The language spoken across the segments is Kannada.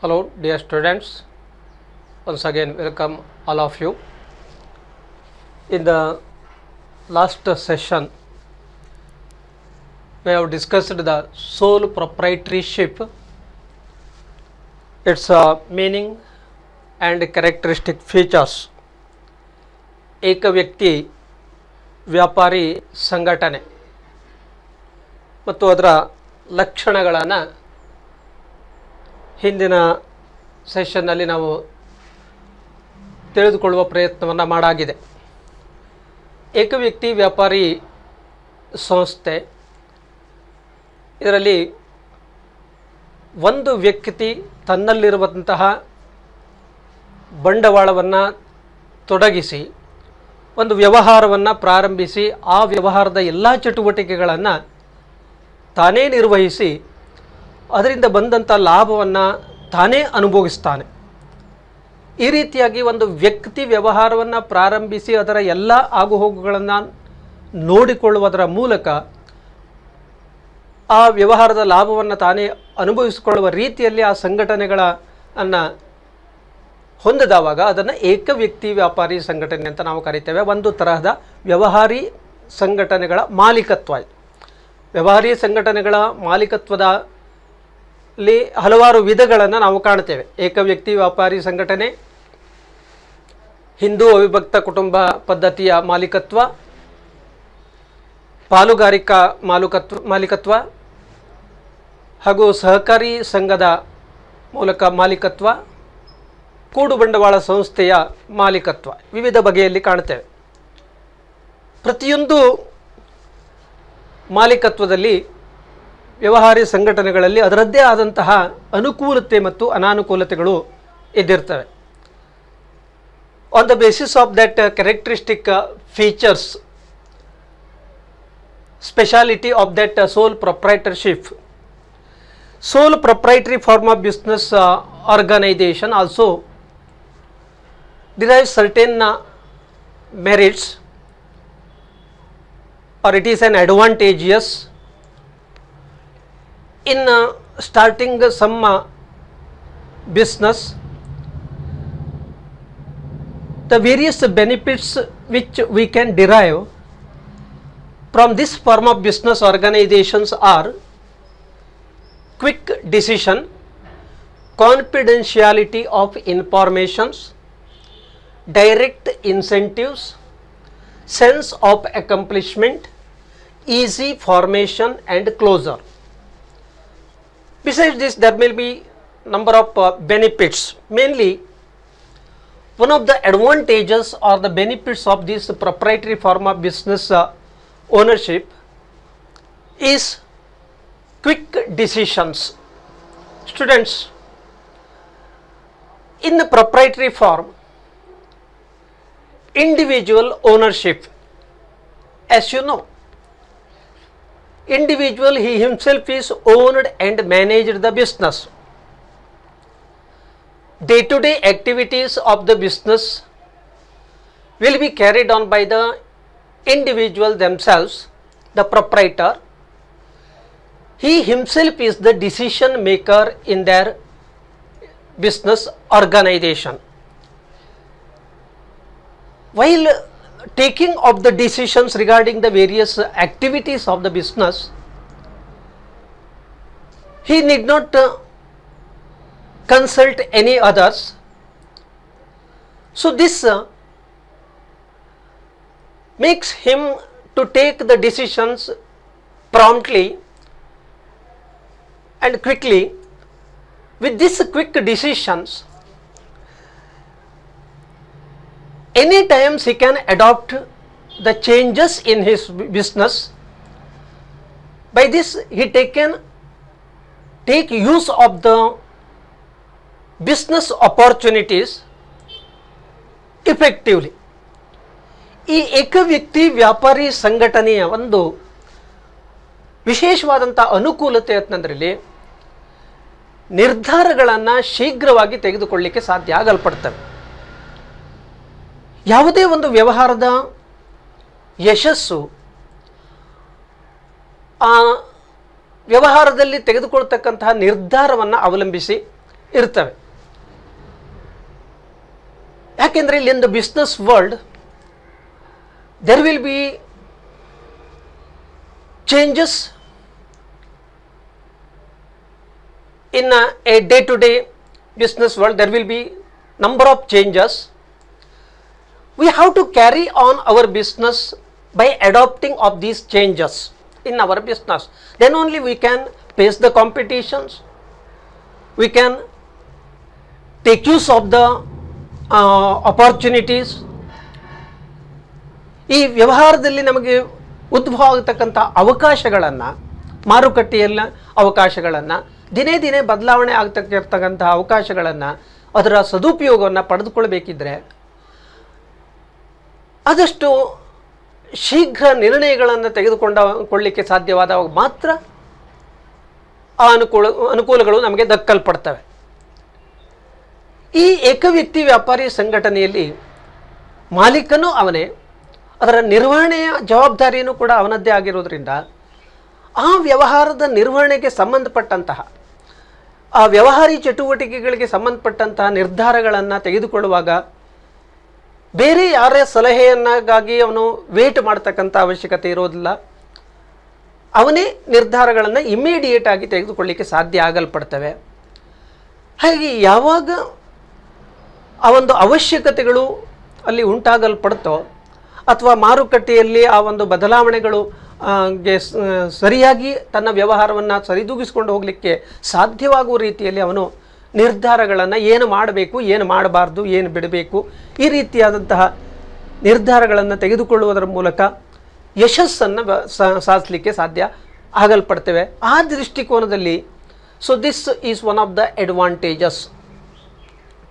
Hello, dear students. Once again, welcome all of you. In the last session, we have discussed the sole proprietorship, its meaning and characteristic features. ಏಕ ವ್ಯಕ್ತಿ ವ್ಯಾಪಾರಿ ಸಂಘಟನೆ ಮತ್ತು ಅದರ ಲಕ್ಷಣಗಳನ್ನು ಹಿಂದಿನ ಸೆಷನ್ನಲ್ಲಿ ನಾವು ತಿಳಿದುಕೊಳ್ಳುವ ಪ್ರಯತ್ನವನ್ನು ಮಾಡಾಗಿದೆ. ಏಕ ವ್ಯಕ್ತಿ ವ್ಯಾಪಾರಿ ಸಂಸ್ಥೆ, ಇದರಲ್ಲಿ ಒಂದು ವ್ಯಕ್ತಿ ತನ್ನಲ್ಲಿರುವಂತಹ ಬಂಡವಾಳವನ್ನು ತೊಡಗಿಸಿ ಒಂದು ವ್ಯವಹಾರವನ್ನು ಪ್ರಾರಂಭಿಸಿ ಆ ವ್ಯವಹಾರದ ಎಲ್ಲ ಚಟುವಟಿಕೆಗಳನ್ನು ತಾನೇ ನಿರ್ವಹಿಸಿ ಅದರಿಂದ ಬಂದಂಥ ಲಾಭವನ್ನು ತಾನೇ ಅನುಭವಿಸ್ತಾನೆ. ಈ ರೀತಿಯಾಗಿ ಒಂದು ವ್ಯಕ್ತಿ ವ್ಯವಹಾರವನ್ನು ಪ್ರಾರಂಭಿಸಿ ಅದರ ಎಲ್ಲ ಆಗುಹೋಗುಗಳನ್ನು ನೋಡಿಕೊಳ್ಳುವುದರ ಮೂಲಕ ಆ ವ್ಯವಹಾರದ ಲಾಭವನ್ನು ತಾನೇ ಅನುಭವಿಸಿಕೊಳ್ಳುವ ರೀತಿಯಲ್ಲಿ ಆ ಸಂಘಟನೆಗಳನ್ನು ಹೊಂದಿದವಾಗ ಅದನ್ನು ಏಕ ವ್ಯಕ್ತಿ ವ್ಯಾಪಾರಿ ಸಂಘಟನೆ ಅಂತ ನಾವು ಕರಿತೇವೆ. ಒಂದು ತರಹದ ವ್ಯವಹಾರಿ ಸಂಘಟನೆಗಳ ಮಾಲೀಕತ್ವ ಇದು. ವ್ಯವಹಾರಿ ಸಂಘಟನೆಗಳ ಮಾಲೀಕತ್ವದಲ್ಲಿ ಹಲವಾರು ವಿಧಗಳನ್ನು ನಾವು ಕಾಣ್ತೇವೆ. ಏಕ ವ್ಯಕ್ತಿ ವ್ಯಾಪಾರಿ ಸಂಘಟನೆ, ಹಿಂದೂ ಅವಿಭಕ್ತ ಕುಟುಂಬ ಪದ್ಧತಿಯ ಮಾಲೀಕತ್ವ, ಪಾಲುಗಾರಿಕಾ ಮಾಲೀಕತ್ವ ಹಾಗೂ ಸಹಕಾರಿ ಸಂಘದ ಮೂಲಕ ಮಾಲೀಕತ್ವ, ಕೂಡು ಬಂಡವಾಳ ಸಂಸ್ಥೆಯ ಮಾಲೀಕತ್ವ, ವಿವಿಧ ಬಗೆಯಲ್ಲಿ ಕಾಣ್ತೇವೆ. ಪ್ರತಿಯೊಂದು ಮಾಲೀಕತ್ವದಲ್ಲಿ ವ್ಯವಹಾರಿ ಸಂಘಟನೆಗಳಲ್ಲಿ ಅದರದ್ದೇ ಆದಂತಹ ಅನುಕೂಲತೆ ಮತ್ತು ಅನಾನುಕೂಲತೆಗಳು ಇದ್ದಿರ್ತವೆ. On the basis of that characteristic features, speciality of that sole proprietorship, sole proprietary form of business organization also derives certain merits, or it is an advantageous in starting some business. The various benefits which we can derive from this form of business organizations are quick decision, confidentiality of informations, direct incentives, sense of accomplishment, easy formation and closure. Besides this, there will be number of benefits. Mainly, one of the advantages or the benefits of this proprietary form of business ownership is quick decisions. Students, in the proprietary form, individual ownership, as you know, individual, he himself is owned and managed the business. Day-to-day activities of the business will be carried on by the individual themselves, the proprietor. He himself is the decision maker in their business organization. While taking of the decisions regarding the various activities of the business, he need not consult any others. So this makes him to take the decisions promptly and quickly. With these quick decisions, any times he can adopt the changes in his business. By this, he take use of the business opportunities effectively. ಈ ಏಕ ವ್ಯಕ್ತಿ ವ್ಯಾಪಾರಿ ಸಂಘಟನೆಯ ಒಂದು ವಿಶೇಷವಾದಂಥ ಅನುಕೂಲತೆ ಅಂತಂದ್ರಲ್ಲಿ ನಿರ್ಧಾರಗಳನ್ನು ಶೀಘ್ರವಾಗಿ ತೆಗೆದುಕೊಳ್ಳಲಿಕ್ಕೆ ಸಾಧ್ಯ ಆಗಲ್ಪಡ್ತವೆ. ಯಾವುದೇ ಒಂದು ವ್ಯವಹಾರದ ಯಶಸ್ಸು ಆ ವ್ಯವಹಾರದಲ್ಲಿ ತೆಗೆದುಕೊಳ್ತಕ್ಕಂತಹ ನಿರ್ಧಾರವನ್ನು ಅವಲಂಬಿಸಿ ಇರ್ತವೆ. ಯಾಕೆಂದರೆ ಇಲ್ಲಿ ಇನ್ the business world there will be changes in a day to day business world. There will be number of changes. We have to carry on our business by adopting of these changes in our business. Then only we can face the competitions, we can take use of the opportunities. ಈ ವ್ಯವಹಾರದಲ್ಲಿ ನಮಗೆ ಉದ್ಭವ ಆಗತಕ್ಕಂಥ ಅವಕಾಶಗಳನ್ನು, ಮಾರುಕಟ್ಟೆಯಲ್ಲ ಅವಕಾಶಗಳನ್ನು, ದಿನೇ ದಿನೇ ಬದಲಾವಣೆ ಆಗ್ತಕ್ಕಿರ್ತಕ್ಕಂಥ ಅವಕಾಶಗಳನ್ನು, ಅದರ ಸದುಪಯೋಗವನ್ನು ಪಡೆದುಕೊಳ್ಬೇಕಿದ್ರೆ ಆದಷ್ಟು ಶೀಘ್ರ ನಿರ್ಣಯಗಳನ್ನು ತೆಗೆದುಕೊಳ್ಳಲಿಕ್ಕೆ ಸಾಧ್ಯವಾದಾಗ ಮಾತ್ರ ಆ ಅನುಕೂಲಗಳು ನಮಗೆ ದಕ್ಕಲ್ಪಡ್ತವೆ. ಈ ಏಕವ್ಯಕ್ತಿ ವ್ಯಾಪಾರಿ ಸಂಘಟನೆಯಲ್ಲಿ ಮಾಲೀಕನೂ ಅವನೇ, ಅದರ ನಿರ್ವಹಣೆಯ ಜವಾಬ್ದಾರಿಯೂ ಕೂಡ ಅವನದ್ದೇ ಆಗಿರೋದ್ರಿಂದ ಆ ವ್ಯವಹಾರದ ನಿರ್ವಹಣೆಗೆ ಸಂಬಂಧಪಟ್ಟಂತಹ, ಆ ವ್ಯವಹಾರಿ ಚಟುವಟಿಕೆಗಳಿಗೆ ಸಂಬಂಧಪಟ್ಟಂತಹ ನಿರ್ಧಾರಗಳನ್ನು ತೆಗೆದುಕೊಳ್ಳುವಾಗ ಬೇರೆ ಯಾರ ಸಲಹೆಯನ್ನಾಗಿ ಅವನು ವೇಟ್ ಮಾಡ್ತಕ್ಕಂಥ ಅವಶ್ಯಕತೆ ಇರೋದಿಲ್ಲ. ಅವನೇ ನಿರ್ಧಾರಗಳನ್ನು ಇಮ್ಮಿಡಿಯೇಟ್ ಆಗಿ ತೆಗೆದುಕೊಳ್ಳಲಿಕ್ಕೆ ಸಾಧ್ಯ ಆಗಲ್ಪಡ್ತವೆ. ಹಾಗೆ ಯಾವಾಗ ಆ ಒಂದು ಅವಶ್ಯಕತೆಗಳು ಅಲ್ಲಿ ಉಂಟಾಗಲ್ಪಡ್ತೋ ಅಥವಾ ಮಾರುಕಟ್ಟೆಯಲ್ಲಿ ಆ ಒಂದು ಬದಲಾವಣೆಗಳು ಸರಿಯಾಗಿ ತನ್ನ ವ್ಯವಹಾರವನ್ನು ಸರಿದೂಗಿಸ್ಕೊಂಡು ಹೋಗಲಿಕ್ಕೆ ಸಾಧ್ಯವಾಗುವ ರೀತಿಯಲ್ಲಿ ಅವನು ನಿರ್ಧಾರಗಳನ್ನು ಏನು ಮಾಡಬೇಕು, ಏನು ಮಾಡಬಾರ್ದು, ಏನು ಬಿಡಬೇಕು, ಈ ರೀತಿಯಾದಂತಹ ನಿರ್ಧಾರಗಳನ್ನು ತೆಗೆದುಕೊಳ್ಳುವುದರ ಮೂಲಕ ಯಶಸ್ಸನ್ನು ಸಾಧಿಸಲಿಕ್ಕೆ ಸಾಧ್ಯ ಆಗಲ್ಪಡ್ತೇವೆ. ಆ ದೃಷ್ಟಿಕೋನದಲ್ಲಿ so this is one of the advantages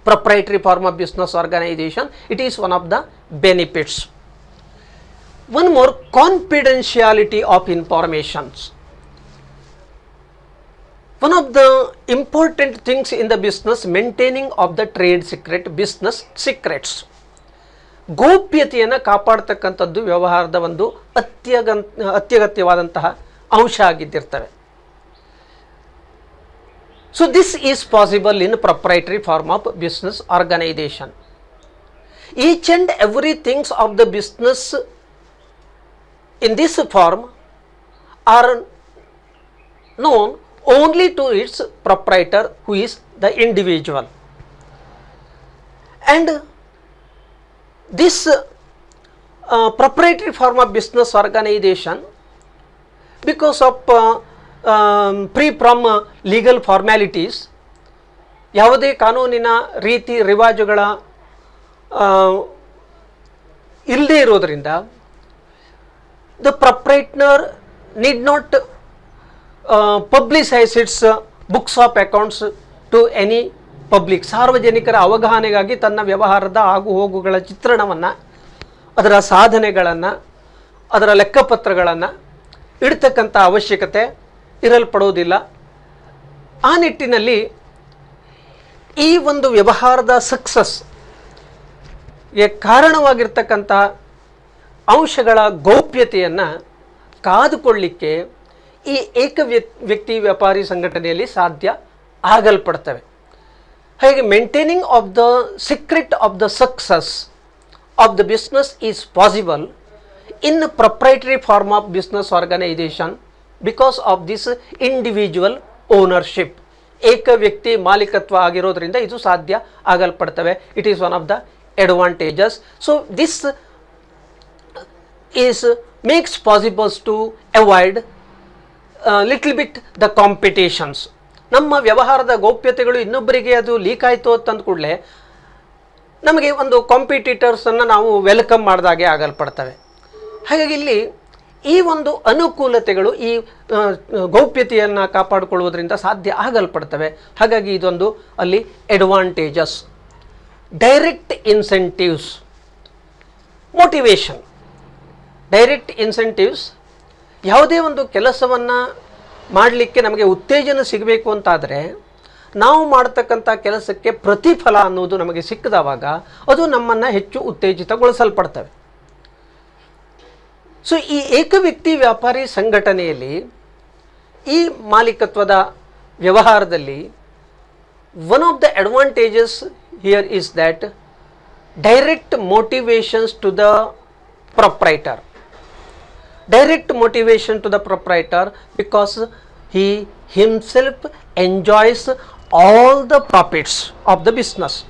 proprietary form of business organization. It is one of the benefits. One more, confidentiality of informations. One of the important things in the business, maintaining of the trade secret, business secrets. ಗೋಪ್ಯತೆಯನ್ನು ಕಾಪಾಡ್ತಕ್ಕಂಥದ್ದು ವ್ಯವಹಾರದ ಒಂದು ಅತ್ಯಗತ್ಯವಾದಂತಹ ಅಂಶ ಆಗಿದ್ದಿರ್ತವೆ. So this is possible in proprietary form of business organization. Each and every things of the business in this form are known only to its proprietor, who is the individual. And this proprietary form of business organization, because of free from legal formalities, ಯಾವುದೇ ಕಾನೂನಿನ ರೀತಿ ರಿವಾಜುಗಳ ಇಲ್ಲದೆ ಇರೋದರಿಂದ the proprietor need not publicize its books of accounts to any public. ಸಾರ್ವಜನಿಕರ ಅವಗಾಹನೆಗಾಗಿ ತನ್ನ ವ್ಯವಹಾರದ ಆಗು ಹೋಗುಗಳ ಚಿತ್ರಣವನ್ನು, ಅದರ ಸಾಧನೆಗಳನ್ನು, ಅದರ ಲೆಕ್ಕಪತ್ರಗಳನ್ನು ಇಡ್ತಕ್ಕಂಥ ಅವಶ್ಯಕತೆ ಇರಲ್ಪಡುವುದಿಲ್ಲ. ಆ ನಿಟ್ಟಿನಲ್ಲಿ ಈ ಒಂದು ವ್ಯವಹಾರದ ಸಕ್ಸಸ್ಗೆ ಕಾರಣವಾಗಿರ್ತಕ್ಕಂಥ ಅಂಶಗಳ ಗೌಪ್ಯತೆಯನ್ನು ಕಾದುಕೊಳ್ಳಲಿಕ್ಕೆ ಈ ವ್ಯಕ್ತಿ ವ್ಯಾಪಾರಿ ಸಂಘಟನೆಯಲ್ಲಿ ಸಾಧ್ಯ ಆಗಲ್ಪಡ್ತವೆ. ಹಾಗೆ maintaining of the secret of the success of the business is possible in proprietary form of business organisation because of this individual ownership. ಏಕ ವ್ಯಕ್ತಿ ಮಾಲೀಕತ್ವ ಆಗಿರೋದ್ರಿಂದ ಇದು ಸಾಧ್ಯ ಆಗಲ್ಪಡ್ತವೆ. It is one of the advantages. So this is makes possibles to avoid little bit the competitions. ನಮ್ಮ ವ್ಯವಹಾರದ ಗೌಪ್ಯತೆಗಳು ಇನ್ನೊಬ್ಬರಿಗೆ ಅದು ಲೀಕ್ ಆಯಿತು ಅಂತಂದ ಕೂಡಲೇ ನಮಗೆ ಒಂದು ಕಾಂಪಿಟೇಟರ್ಸನ್ನು ನಾವು ವೆಲ್ಕಮ್ ಮಾಡಿದಾಗೆ ಆಗಲ್ಪಡ್ತವೆ. ಹಾಗಾಗಿ ಇಲ್ಲಿ ಈ ಒಂದು ಅನುಕೂಲತೆಗಳು ಈ ಗೌಪ್ಯತೆಯನ್ನು ಕಾಪಾಡಿಕೊಳ್ಳುವುದರಿಂದ ಸಾಧ್ಯ ಆಗಲ್ಪಡ್ತವೆ. ಹಾಗಾಗಿ ಇದೊಂದು ಅಲ್ಲಿ advantages. Direct incentives, motivation. Direct incentives, ಯಾವುದೇ ಒಂದು ಕೆಲಸವನ್ನು ಮಾಡಲಿಕ್ಕೆ ನಮಗೆ ಉತ್ತೇಜನ ಸಿಗಬೇಕು ಅಂತಾದರೆ ನಾವು ಮಾಡ್ತಕ್ಕಂಥ ಕೆಲಸಕ್ಕೆ ಪ್ರತಿಫಲ ಅನ್ನೋದು ನಮಗೆ ಸಿಕ್ಕದವಾಗ ಅದು ನಮ್ಮನ್ನು ಹೆಚ್ಚು ಉತ್ತೇಜಿತಗೊಳಿಸಲ್ಪಡ್ತವೆ. ಸೊ ಈ ಏಕವ್ಯಕ್ತಿ ವ್ಯಾಪಾರಿ ಸಂಘಟನೆಯಲ್ಲಿ ಈ ಮಾಲೀಕತ್ವದ ವ್ಯವಹಾರದಲ್ಲಿ one of the advantages here is that direct motivations to the proprietor. Direct motivation to the proprietor because he himself enjoys all the profits of the business.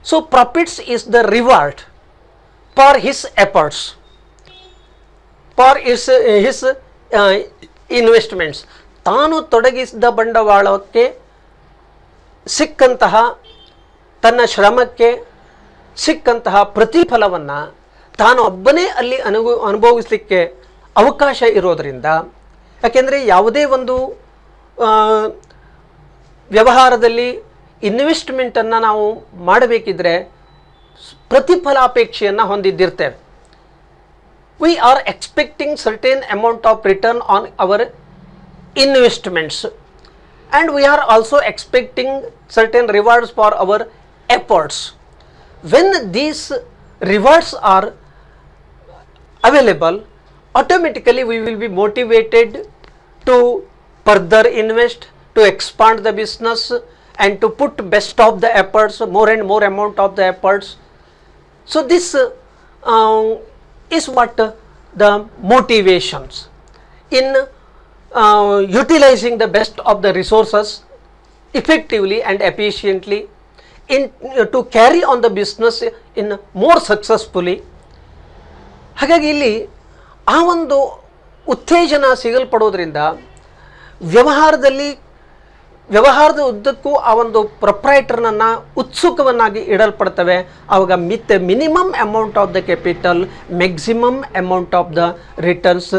So profits is the reward for his efforts, for his investments. ತಾನು ತೊಡಗಿಸಿದ ಬಂಡವಾಳಕ್ಕೆ ಸಿಕ್ಕಂತಹ ತನ್ನ ಶ್ರಮಕ್ಕೆ ಸಿಕ್ಕಂತಹ ಪ್ರತಿಫಲವನ್ನು ತಾನು ಒಬ್ಬನೇ ಅಲ್ಲಿ ಅನುಭವಿಸಲಿಕ್ಕೆ ಅವಕಾಶ ಇರೋದರಿಂದ, ಯಾಕೆಂದರೆ ಯಾವುದೇ ಒಂದು ವ್ಯವಹಾರದಲ್ಲಿ ಇನ್ವೆಸ್ಟ್ಮೆಂಟನ್ನು ನಾವು ಮಾಡಬೇಕಿದ್ರೆ ಪ್ರತಿಫಲಾಪೇಕ್ಷೆಯನ್ನು ಹೊಂದಿದ್ದಿರ್ತೇವೆ. We are expecting certain amount of return on our investments, and we are also expecting certain rewards for our efforts. When these rewards are available, automatically we will be motivated to further invest, to expand the business, and to put best of the efforts, more and more amount of the efforts. So this is what the motivations in utilizing the best of the resources effectively and efficiently in to carry on the business in more successfully. ಹಾಗಾಗಿ ಇಲ್ಲಿ ಆ ಒಂದು ಉತ್ತೇಜನ ಸಿಗಲ್ಪಡೋದ್ರಿಂದ ವ್ಯವಹಾರದ ಉದ್ದಕ್ಕೂ ಆ ಒಂದು ಪ್ರೊಪ್ರೈಟರ್ನನ್ನು ಉತ್ಸುಕವನ್ನಾಗಿ ಇಡಲ್ಪಡ್ತವೆ. ಆವಾಗ minimum amount of the capital, maximum amount of the returns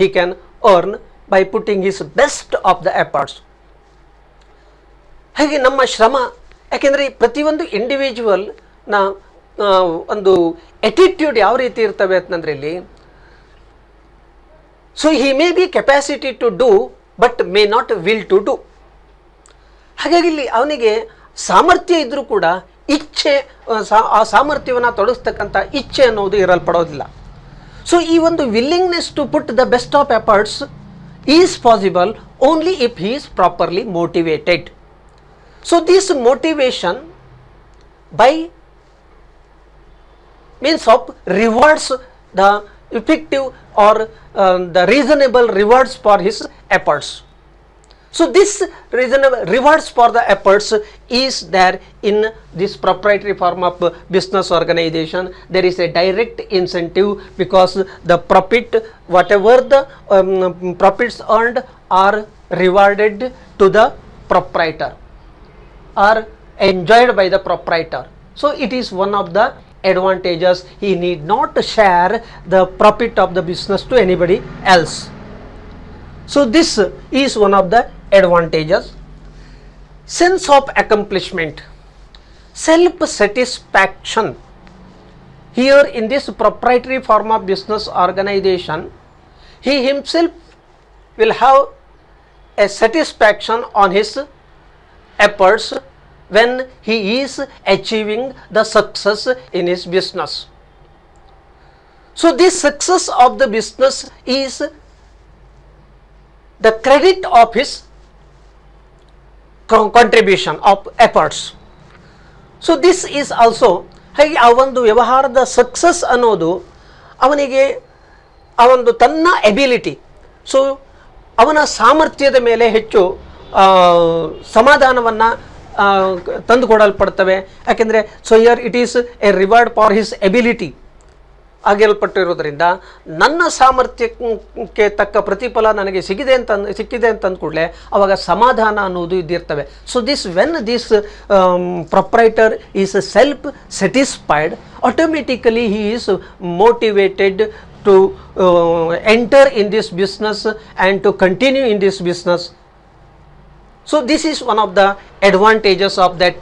he can earn by putting his best of the efforts. ಹಾಗೆ ನಮ್ಮ ಶ್ರಮ, ಯಾಕೆಂದರೆ ಪ್ರತಿಯೊಂದು ಇಂಡಿವಿಜುವಲ್ನ ಒಂದು ಎಟಿಟ್ಯೂಡ್ ಯಾವ ರೀತಿ ಇರ್ತವೆ ಅಂತಂದರೆ ಇಲ್ಲಿ, so he may be capacity to do but may not will to do. ಹಾಗಾಗಿ ಇಲ್ಲಿ ಅವನಿಗೆ ಸಾಮರ್ಥ್ಯ ಇದ್ದರೂ ಕೂಡ ಇಚ್ಛೆ, ಆ ಸಾಮರ್ಥ್ಯವನ್ನು ತೊಡಗಿಸ್ತಕ್ಕಂಥ ಇಚ್ಛೆ ಅನ್ನೋದು ಇರಲ್ಪಡೋದಿಲ್ಲ. ಸೊ ಈ ಒಂದು willingness to put the best of efforts is possible only if he is properly motivated. So this motivation by means of rewards the effective or the reasonable rewards for his efforts. So this reasonable rewards for the efforts is there in this proprietary form of business organization. There is a direct incentive because the profit, whatever the profits earned are rewarded to the proprietor, are enjoyed by the proprietor. So it is one of the advantages. He need not share the profit of the business to anybody else. So this is one of the advantages. Sense of accomplishment, self satisfaction. Here in this proprietary form of business organization, he himself will have a satisfaction on his efforts when he is achieving the success in his business. So this success of the business is the credit of his contribution of efforts. So this is also, ಹಾಗೆ ಆ ಒಂದು ವ್ಯವಹಾರದ ಸಕ್ಸಸ್ ಅನ್ನೋದು ಅವನಿಗೆ ಆ ಒಂದು ತನ್ನ ಎಬಿಲಿಟಿ, ಸೊ ಅವನ ಸಾಮರ್ಥ್ಯದ ಮೇಲೆ ಹೆಚ್ಚು ಸಮಾಧಾನವನ್ನು ತಂದುಕೊಡಲ್ಪಡ್ತವೆ. ಯಾಕೆಂದರೆ so here it is a reward for his ability ಆಗಿರಲ್ಪಟ್ಟಿರೋದ್ರಿಂದ ನನ್ನ ಸಾಮರ್ಥ್ಯಕ್ಕೆ ತಕ್ಕ ಪ್ರತಿಫಲ ನನಗೆ ಸಿಕ್ಕಿದೆ ಅಂತಂದ ಕೂಡಲೇ ಅವಾಗ ಸಮಾಧಾನ ಅನ್ನೋದು ಇದ್ದಿರ್ತವೆ. So this when this proprietor is self satisfied, automatically he is motivated to enter in this business and to continue in this business. So this is one of the advantages of that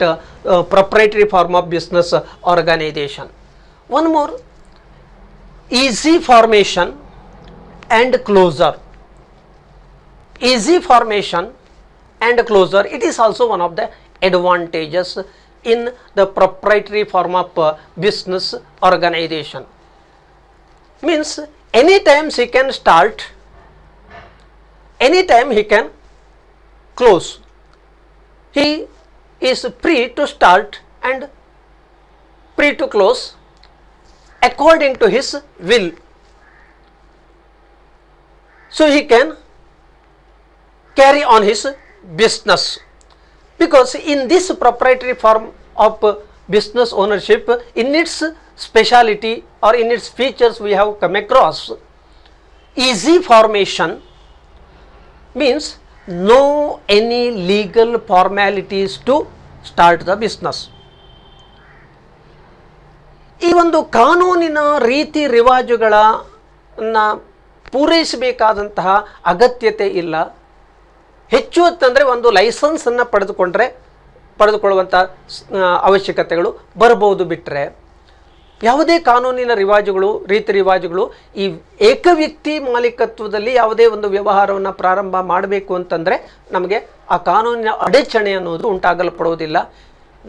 proprietary form of business organization. One more, easy formation and closure. Easy formation and closure, it is also one of the advantages in the proprietary form of business organization. Means anytime he can start, anytime he can close. He is free to start and free to close according to his will. So he can carry on his business, because in this proprietary form of business ownership, in its speciality or in its features, we have come across easy formation means no any legal formalities to start the business. ಈ ಒಂದು ಕಾನೂನಿನ ರೀತಿ ರಿವಾಜುಗಳನ್ನು ಪೂರೈಸಬೇಕಾದಂತಹ ಅಗತ್ಯತೆ ಇಲ್ಲ. ಹೆಚ್ಚು ಅಂತಂದರೆ ಒಂದು ಲೈಸೆನ್ಸನ್ನು ಪಡೆದುಕೊಳ್ಳುವಂಥ ಅವಶ್ಯಕತೆಗಳು ಬರ್ಬೋದು. ಬಿಟ್ಟರೆ ಯಾವುದೇ ಕಾನೂನಿನ ರಿವಾಜುಗಳು, ರೀತಿ ರಿವಾಜುಗಳು, ಈ ಏಕವ್ಯಕ್ತಿ ಮಾಲೀಕತ್ವದಲ್ಲಿ ಯಾವುದೇ ಒಂದು ವ್ಯವಹಾರವನ್ನು ಪ್ರಾರಂಭ ಮಾಡಬೇಕು ಅಂತಂದರೆ ನಮಗೆ ಆ ಕಾನೂನಿನ ಅಡಚಣೆ ಅನ್ನೋದು ಉಂಟಾಗಲ್ಪಡುವುದಿಲ್ಲ.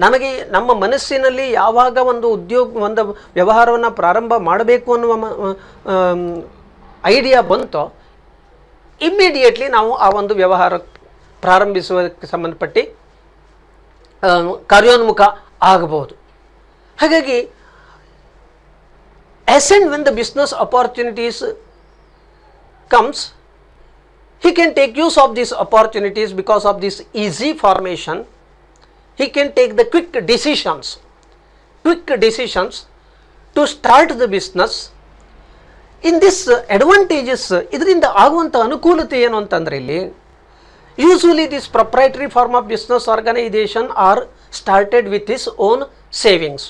ನಮಗೆ ನಮ್ಮ ಮನಸ್ಸಿನಲ್ಲಿ ಯಾವಾಗ ಒಂದು ವ್ಯವಹಾರವನ್ನು ಪ್ರಾರಂಭ ಮಾಡಬೇಕು ಅನ್ನುವ ಐಡಿಯಾ ಬಂತೋ, ಇಮ್ಮಿಡಿಯೇಟ್ಲಿ ನಾವು ಆ ಒಂದು ವ್ಯವಹಾರ ಪ್ರಾರಂಭಿಸುವುದಕ್ಕೆ ಸಂಬಂಧಪಟ್ಟು ಕಾರ್ಯೋನ್ಮುಖ ಆಗಬಹುದು. ಹಾಗಾಗಿ as and when the business opportunities comes, he can take use of these opportunities because of this easy formation. He can take the quick decisions to start the business. In this advantages, ಇದರಿಂದ ಆಗುವಂಥ ಅನುಕೂಲತೆ ಏನು ಅಂತಂದರೆ, ಇಲ್ಲಿ usually this proprietary form of business organization are started with his own savings,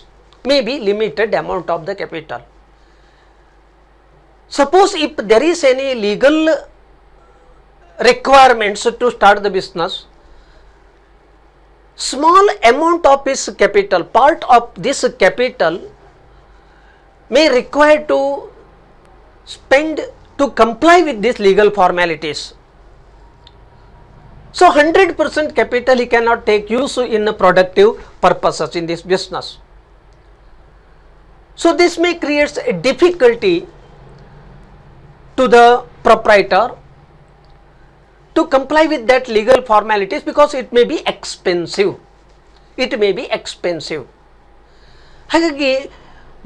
maybe limited amount of the capital. Suppose if there is any legal requirements to start the business, small amount of his capital, part of this capital may require to spend to comply with these legal formalities. So 100% capital he cannot take use in productive purposes in this business. So this may create a difficulty to the proprietor to comply with that legal formalities, because it may be expensive. ಹಾಗಾಗಿ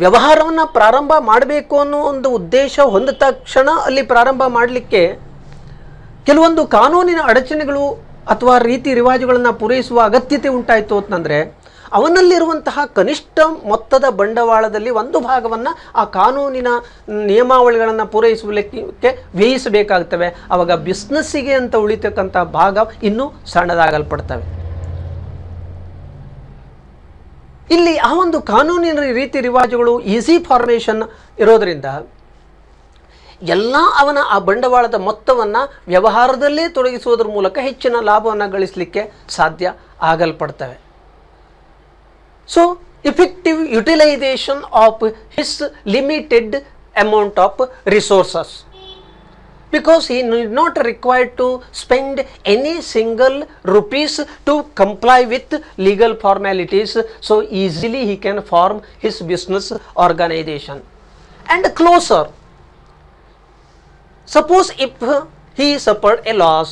ವ್ಯವಹಾರವನ್ನು ಪ್ರಾರಂಭ ಮಾಡಬೇಕು ಅನ್ನೋ ಒಂದು ಉದ್ದೇಶ ಹೊಂದ ತಕ್ಷಣ ಅಲ್ಲಿ ಪ್ರಾರಂಭ ಮಾಡಲಿಕ್ಕೆ ಕೆಲವೊಂದು ಕಾನೂನಿನ ಅಡಚಣೆಗಳು ಅಥವಾ ರೀತಿ ರಿವಾಜುಗಳನ್ನು ಪೂರೈಸುವ ಅಗತ್ಯತೆ ಉಂಟಾಯಿತು ಅಂತಂದರೆ, ಅವನಲ್ಲಿರುವಂತಹ ಕನಿಷ್ಠ ಮೊತ್ತದ ಬಂಡವಾಳದಲ್ಲಿ ಒಂದು ಭಾಗವನ್ನು ಆ ಕಾನೂನಿನ ನಿಯಮಾವಳಿಗಳನ್ನು ಪೂರೈಸಲಿಕ್ಕೆ ವ್ಯಯಿಸಬೇಕಾಗ್ತವೆ. ಆವಾಗ ಬಿಸ್ನೆಸ್ಸಿಗೆ ಅಂತ ಉಳಿತಕ್ಕಂಥ ಭಾಗ ಇನ್ನೂ ಸಣ್ಣದಾಗಲ್ಪಡ್ತವೆ. ಇಲ್ಲಿ ಆ ಒಂದು ಕಾನೂನಿನ ರೀತಿ ರಿವಾಜುಗಳು ಈಸಿ ಫಾರ್ಮೇಷನ್ ಇರೋದರಿಂದ ಎಲ್ಲ ಅವನ ಆ ಬಂಡವಾಳದ ಮೊತ್ತವನ್ನು ವ್ಯವಹಾರದಲ್ಲೇ ತೊಡಗಿಸುವುದರ ಮೂಲಕ ಹೆಚ್ಚಿನ ಲಾಭವನ್ನು ಗಳಿಸಲಿಕ್ಕೆ ಸಾಧ್ಯ ಆಗಲ್ಪಡ್ತವೆ. So effective utilization of his limited amount of resources, because he is not required to spend any single rupees to comply with legal formalities, so easily he can form his business organization. And closer, suppose if he suffered a loss,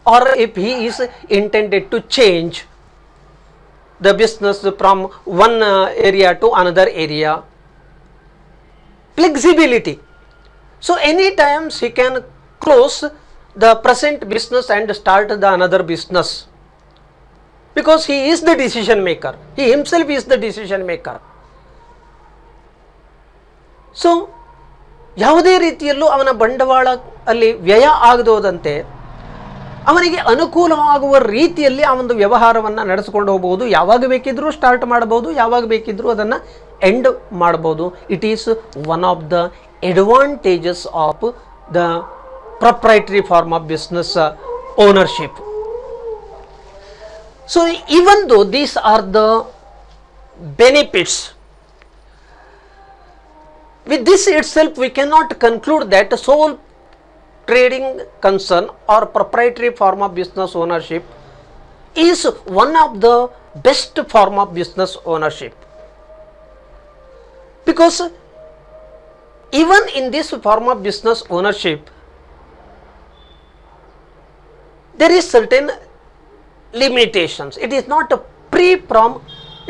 or if he is intended to change the business from one area to another area, flexibility. So any times he can close the present business and start the another business, because he is the decision maker. He himself is the decision maker. So ಯಾವುದೇ ರೀತಿಯಲ್ಲೂ ಅವನ ಬಂಡವಾಳ ಅಲ್ಲಿ ವ್ಯಯ ಆಗದೋದಂತೆ ಅವನಿಗೆ ಅನುಕೂಲವಾಗುವ ರೀತಿಯಲ್ಲಿ ಆ ಒಂದು ವ್ಯವಹಾರವನ್ನು ನಡೆಸಿಕೊಂಡು ಹೋಗಬಹುದು. ಯಾವಾಗ ಬೇಕಿದ್ರೂ ಸ್ಟಾರ್ಟ್ ಮಾಡಬಹುದು, ಯಾವಾಗ ಬೇಕಿದ್ರೂ ಅದನ್ನು ಎಂಡ್ ಮಾಡಬಹುದು. It is one of the advantages of the proprietary form of business ownership. So even though these are the benefits, with this itself we cannot conclude that sole trading concern or proprietary form of business ownership is one of the best form of business ownership, because even in this form of business ownership there is certain limitations. It is not free from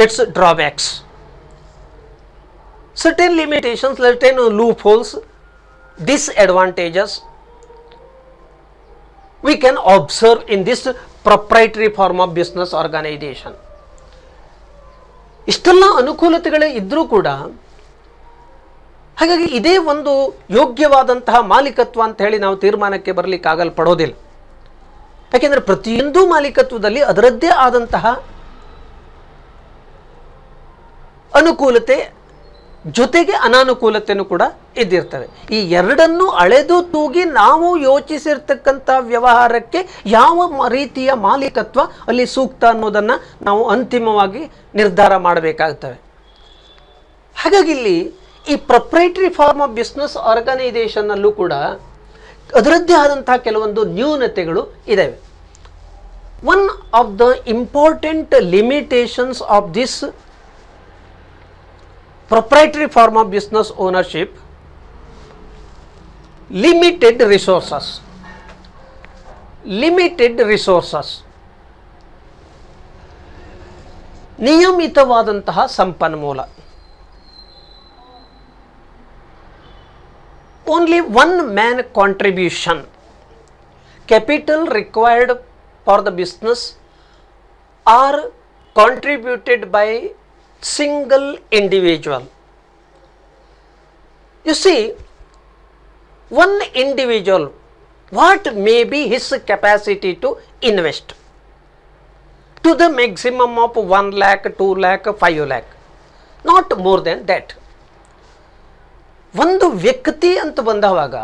its drawbacks. Certain limitations, certain loopholes, disadvantages we can observe in this proprietary form of business organization. ಇಷ್ಟೆಲ್ಲ ಅನುಕೂಲತೆಗಳೇ ಇದ್ದರೂ ಕೂಡ, ಹಾಗಾಗಿ ಇದೇ ಒಂದು ಯೋಗ್ಯವಾದಂತಹ ಮಾಲೀಕತ್ವ ಅಂತ ಹೇಳಿ ನಾವು ತೀರ್ಮಾನಕ್ಕೆ ಬರಲಿಕ್ಕಾಗಲ್ ಪಡೋದಿಲ್ಲ. ಯಾಕೆಂದರೆ ಪ್ರತಿಯೊಂದು ಮಾಲೀಕತ್ವದಲ್ಲಿ ಅದರದ್ದೇ ಆದಂತಹ ಅನುಕೂಲತೆ ಜೊತೆಗೆ ಅನಾನುಕೂಲತೆಯೂ ಕೂಡ ಇದ್ದಿರ್ತವೆ. ಈ ಎರಡನ್ನು ಅಳೆದು ತೂಗಿ ನಾವು ಯೋಚಿಸಿರ್ತಕ್ಕಂಥ ವ್ಯವಹಾರಕ್ಕೆ ಯಾವ ರೀತಿಯ ಮಾಲೀಕತ್ವ ಅಲ್ಲಿ ಸೂಕ್ತ ಅನ್ನೋದನ್ನು ನಾವು ಅಂತಿಮವಾಗಿ ನಿರ್ಧಾರ ಮಾಡಬೇಕಾಗ್ತವೆ. ಹಾಗಾಗಿ ಇಲ್ಲಿ ಈ ಪ್ರೊಪ್ರೈಟರಿ ಫಾರ್ಮ್ ಆಫ್ ಬಿಸ್ನೆಸ್ ಆರ್ಗನೈಸೇಷನ್ನಲ್ಲೂ ಕೂಡ ಅದರದ್ದೇ ಆದಂತಹ ಕೆಲವೊಂದು ನ್ಯೂನತೆಗಳು ಇದ್ದಾವೆ. One of the important limitations of this proprietary form of business ownership, limited resources. ನಿಯಮಿತವಾದಂತಹ ಸಂಪನ್ಮೂಲ. Only one man contribution. Capital required for the business are contributed by single individual. You see, one individual, what may be his capacity to invest to the maximum of 1 lakh, 2 lakh, 5 lakh, not more than that. ಒಂದು ವ್ಯಕ್ತಿ ಅಂತ ಬಂದವಾಗ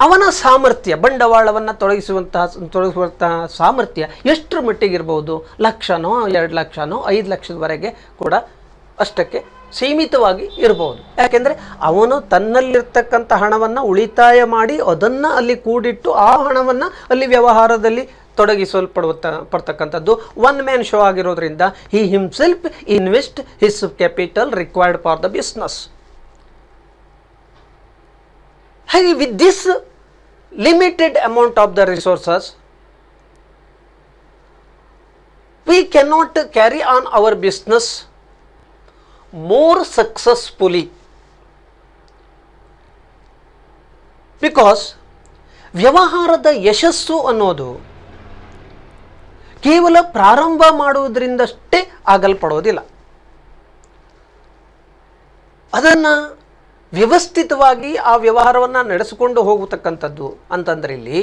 ಅವನ ಸಾಮರ್ಥ್ಯ, ಬಂಡವಾಳವನ್ನು ತೊಡಗಿಸುವಂತಹ ಸಾಮರ್ಥ್ಯ ಎಷ್ಟರ ಮಟ್ಟಿಗಿರ್ಬೋದು? ಲಕ್ಷನೋ, 2 ಲಕ್ಷನೋ, 5 ಲಕ್ಷದವರೆಗೆ ಕೂಡ ಅಷ್ಟಕ್ಕೆ ಸೀಮಿತವಾಗಿ ಇರಬಹುದು. ಯಾಕೆಂದರೆ ಅವನು ತನ್ನಲ್ಲಿರ್ತಕ್ಕಂಥ ಹಣವನ್ನು ಉಳಿತಾಯ ಮಾಡಿ ಅದನ್ನು ಅಲ್ಲಿ ಕೂಡಿಟ್ಟು ಆ ಹಣವನ್ನು ಅಲ್ಲಿ ವ್ಯವಹಾರದಲ್ಲಿ ಪಡ್ತಕ್ಕಂಥದ್ದು ಒನ್ ಮ್ಯಾನ್ ಶೋ ಆಗಿರೋದ್ರಿಂದ he himself invest his capital required for the business. ಹಾಗೆ with this limited amount of the resources we cannot carry on our business more successfully, because ವ್ಯವಹಾರದ ಯಶಸ್ಸು ಅನ್ನೋದು ಕೇವಲ ಪ್ರಾರಂಭ ಮಾಡುವುದರಿಂದಷ್ಟೇ ಆಗಲ್ಪಡೋದಿಲ್ಲ. ಅದನ್ನು ವ್ಯವಸ್ಥಿತವಾಗಿ ಆ ವ್ಯವಹಾರವನ್ನು ನಡೆಸಿಕೊಂಡು ಹೋಗತಕ್ಕಂಥದ್ದು ಅಂತಂದರೆ ಇಲ್ಲಿ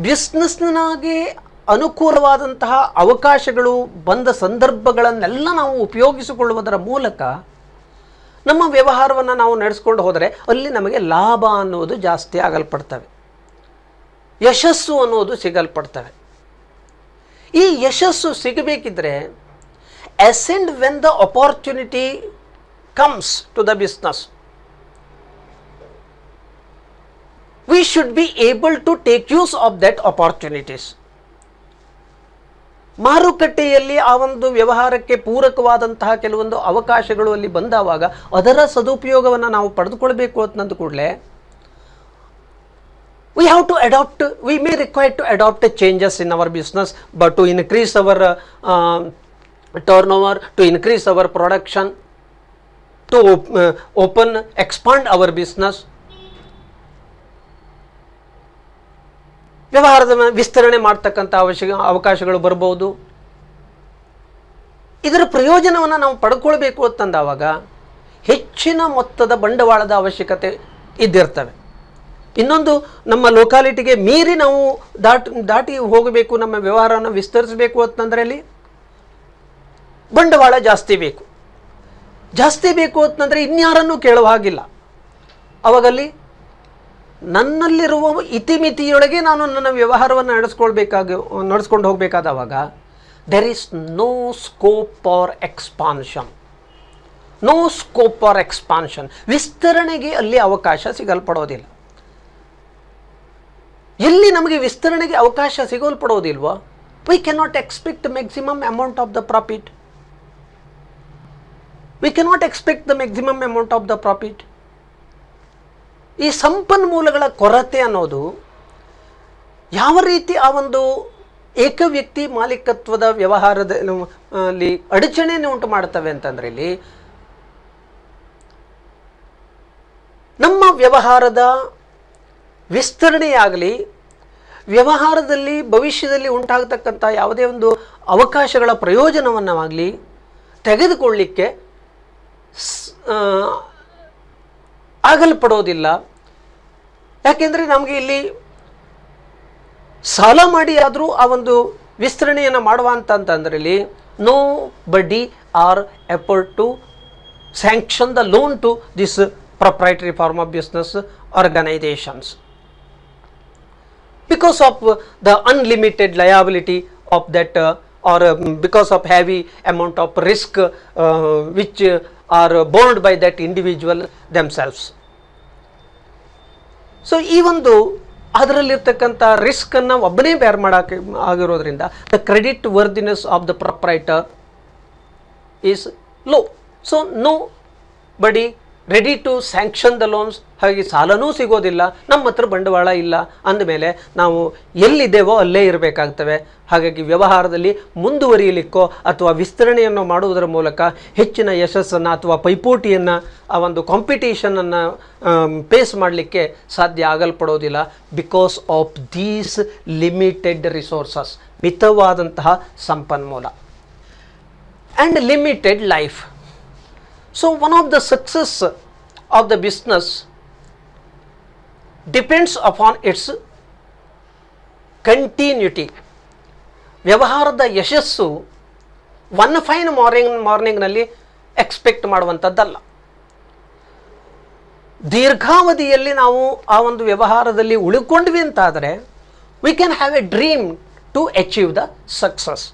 ಬಿಸ್ನೆಸ್ನಾಗೆ ಅನುಕೂಲವಾದಂತಹ ಅವಕಾಶಗಳು ಬಂದ ಸಂದರ್ಭಗಳನ್ನೆಲ್ಲ ನಾವು ಉಪಯೋಗಿಸಿಕೊಳ್ಳುವುದರ ಮೂಲಕ ನಮ್ಮ ವ್ಯವಹಾರವನ್ನು ನಾವು ನಡೆಸ್ಕೊಂಡು ಹೋದರೆ ಅಲ್ಲಿ ನಮಗೆ ಲಾಭ ಅನ್ನೋದು ಜಾಸ್ತಿ ಆಗಲ್ಪಡ್ತವೆ, ಯಶಸ್ಸು ಅನ್ನೋದು ಸಿಗಲ್ಪಡ್ತವೆ. ಈ ಯಶಸ್ಸು ಸಿಗಬೇಕಿದ್ರೆ as and when the opportunity comes to the business, we should be able to take use of that opportunities. ಮಾರುಕಟ್ಟೆಯಲ್ಲಿ ಆ ಒಂದು ವ್ಯವಹಾರಕ್ಕೆ ಪೂರಕವಾದಂತಹ ಕೆಲವೊಂದು ಅವಕಾಶಗಳು ಅಲ್ಲಿ ಬಂದಾವಾಗ ಅದರ ಸದುಪಯೋಗವನ್ನು ನಾವು ಪಡೆದುಕೊಳ್ಬೇಕು ಅಂತಂದ ಕೂಡಲೇ we may require to adopt changes in our business, but to increase our turnover, to increase our production, to expand our business. ವ್ಯವಹಾರದ ವಿಸ್ತರಣೆ ಮಾಡ್ತಕ್ಕಂಥ ಅವಕಾಶಗಳು ಬರ್ಬೋದು. ಇದರ ಪ್ರಯೋಜನವನ್ನು ನಾವು ಪಡ್ಕೊಳ್ಬೇಕು ಅಂತಂದಾವಾಗ ಹೆಚ್ಚಿನ ಮೊತ್ತದ ಬಂಡವಾಳದ ಅವಶ್ಯಕತೆ ಇದ್ದಿರ್ತವೆ. ಇನ್ನೊಂದು, ನಮ್ಮ ಲೋಕಾಲಿಟಿಗೆ ಮೀರಿ ನಾವು ದಾಟಿ ಹೋಗಬೇಕು, ನಮ್ಮ ವ್ಯವಹಾರವನ್ನು ವಿಸ್ತರಿಸಬೇಕು ಅಂತಂದರೆ ಅಲ್ಲಿ ಬಂಡವಾಳ ಜಾಸ್ತಿ ಬೇಕು ಅಂತಂದರೆ ಇನ್ಯಾರನ್ನೂ ಕೇಳುವ ಹಾಗಿಲ್ಲ. ಅವಾಗಲ್ಲಿ ನನ್ನಲ್ಲಿರುವ ಇತಿಮಿತಿಯೊಳಗೆ ನಾನು ನನ್ನ ವ್ಯವಹಾರವನ್ನು ನಡೆಸ್ಕೊಂಡು ಹೋಗಬೇಕಾದವಾಗ there is no scope for expansion. ವಿಸ್ತರಣೆಗೆ ಅಲ್ಲಿ ಅವಕಾಶ ಸಿಗಲ್ಪಡೋದಿಲ್ಲ. ಎಲ್ಲಿ ನಮಗೆ ವಿಸ್ತರಣೆಗೆ ಅವಕಾಶ ಸಿಗಲ್ಪಡೋದಿಲ್ವೋ we cannot expect the maximum amount of the profit. ಈ ಸಂಪನ್ಮೂಲಗಳ ಕೊರತೆ ಅನ್ನೋದು ಯಾವ ರೀತಿ ಆ ಒಂದು ಏಕ ವ್ಯಕ್ತಿ ಮಾಲೀಕತ್ವದ ವ್ಯವಹಾರದಲ್ಲಿ ಅಡಚಣೆಯನ್ನು ಉಂಟು ಮಾಡ್ತವೆ ಅಂತಂದ್ರೆ ಇಲ್ಲಿ ನಮ್ಮ ವ್ಯವಹಾರದ ವಿಸ್ತರಣೆಯಾಗಲಿ, ವ್ಯವಹಾರದಲ್ಲಿ ಭವಿಷ್ಯದಲ್ಲಿ ಉಂಟಾಗತಕ್ಕಂಥ ಯಾವುದೇ ಒಂದು ಅವಕಾಶಗಳ ಪ್ರಯೋಜನವನ್ನಾಗಲಿ ತೆಗೆದುಕೊಳ್ಳಿಕ್ಕೆ ಆಗಲ್ಪಡೋದಿಲ್ಲ. ಯಾಕೆಂದರೆ ನಮಗೆ ಇಲ್ಲಿ ಸಾಲ ಮಾಡಿ ಆದರೂ ಆ ಒಂದು ವಿಸ್ತರಣೆಯನ್ನು ಮಾಡುವ ಅಂತಂದ್ರೆ ಇಲ್ಲಿ no body or effort to sanction the loan to this proprietary form of business organizations because of the unlimited liability of that or because of heavy amount of risk which are borne by that individual themselves. So ಈ ಒಂದು ಅದರಲ್ಲಿರ್ತಕ್ಕಂಥ ರಿಸ್ಕನ್ನು ಒಬ್ಬನೇ ಬೇರ್ ಮಾಡೋಕ್ಕೆ ಆಗಿರೋದ್ರಿಂದ the credit worthiness of the proprietor is low. So nobody ready to sanction the loans. ಹಾಗೆ ಸಾಲನೂ ಸಿಗೋದಿಲ್ಲ, ನಮ್ಮ ಹತ್ರ ಬಂಡವಾಳ ಇಲ್ಲ ಅಂದಮೇಲೆ ನಾವು ಎಲ್ಲಿದ್ದೇವೋ ಅಲ್ಲೇ ಇರಬೇಕಾಗ್ತವೆ. ಹಾಗಾಗಿ ವ್ಯವಹಾರದಲ್ಲಿ ಮುಂದುವರಿಯಲಿಕ್ಕೋ ಅಥವಾ ವಿಸ್ತರಣೆಯನ್ನು ಮಾಡುವುದರ ಮೂಲಕ ಹೆಚ್ಚಿನ ಯಶಸ್ಸನ್ನು ಅಥವಾ ಪೈಪೋಟಿಯನ್ನು ಆ ಒಂದು ಕಾಂಪಿಟೇಷನನ್ನು ಫೇಸ್ ಮಾಡಲಿಕ್ಕೆ ಸಾಧ್ಯ ಆಗಲ್ಪಡೋದಿಲ್ಲ. Because of these limited resources, ಮಿತವಾದಂತಹ ಸಂಪನ್ಮೂಲ and limited life. So one of the success of the business depends upon its continuity. ವ್ಯವಹಾರದ ಯಶಸ್ಸು ಒನ್ ಫೈನ್ ಮಾರ್ನಿಂಗ್ನಲ್ಲಿ ಎಕ್ಸ್ಪೆಕ್ಟ್ ಮಾಡುವಂಥದ್ದಲ್ಲ. ದೀರ್ಘಾವಧಿಯಲ್ಲಿ ನಾವು ಆ ಒಂದು ವ್ಯವಹಾರದಲ್ಲಿ ಉಳ್ಕೊಂಡ್ವಿ ಅಂತಾದರೆ we can have a dream to achieve the success.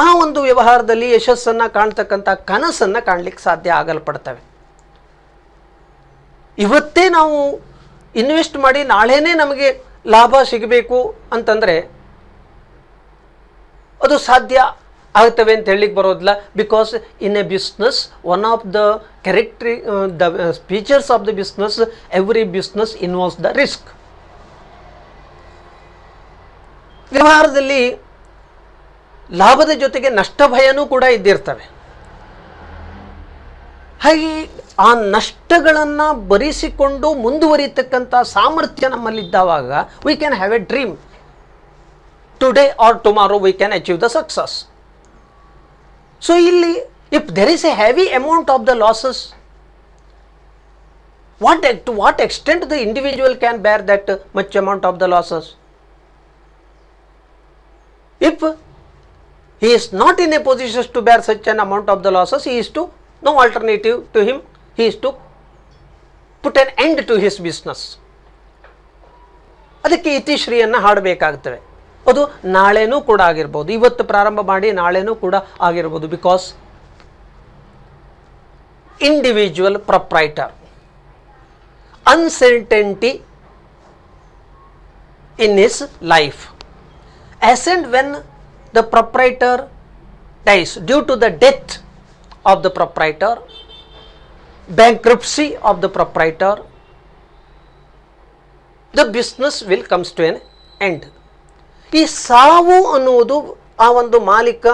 ಆ ಒಂದು ವ್ಯವಹಾರದಲ್ಲಿ ಯಶಸ್ಸನ್ನು ಕಾಣ್ತಕ್ಕಂಥ ಕನಸನ್ನು ಕಾಣಲಿಕ್ಕೆ ಸಾಧ್ಯ ಆಗಲ್ಪಡ್ತವೆ. ಇವತ್ತೇ ನಾವು ಇನ್ವೆಸ್ಟ್ ಮಾಡಿ ನಾಳೆನೇ ನಮಗೆ ಲಾಭ ಸಿಗಬೇಕು ಅಂತಂದರೆ ಅದು ಸಾಧ್ಯ ಆಗ್ತವೆ ಅಂತ ಹೇಳಲಿಕ್ಕೆ ಬರೋದಿಲ್ಲ. Because in a business one of the the features of the business, every business involves the risk. ವ್ಯವಹಾರದಲ್ಲಿ ಲಾಭದ ಜೊತೆಗೆ ನಷ್ಟ ಭಯನೂ ಕೂಡ ಇದ್ದಿರ್ತವೆ. ಹಾಗೆ ಆ ನಷ್ಟಗಳನ್ನು ಭರಿಸಿಕೊಂಡು ಮುಂದುವರಿತಕ್ಕಂಥ ಸಾಮರ್ಥ್ಯ ನಮ್ಮಲ್ಲಿದ್ದಾವಾಗ we can have a dream today or tomorrow we can achieve the success. So ಇಲ್ಲಿ if there is a heavy amount of the losses, to what extent the individual can bear that much amount of the losses? If he is not in a position to bear such an amount of the losses, he is to no alternative to him, he is to put an end to his business. ಅದಕ್ಕೆ ಇತಿಶ್ರೀಯನ್ನು ಹಾಡಬೇಕಾಗ್ತವೆ. ಅದು ನಾಳೆನೂ ಕೂಡ ಆಗಿರ್ಬೋದು, ಇವತ್ತು ಪ್ರಾರಂಭ ಮಾಡಿ ನಾಳೆನೂ ಕೂಡ ಆಗಿರ್ಬೋದು. Because individual proprietor, uncertainty in his life, as and when the proprietor dies, due to the death of the proprietor, bankruptcy of the proprietor, the business will comes to an end. ಈ ಸಾವು ಅನ್ನುವುದು ಆ ಒಂದು ಮಾಲೀಕ,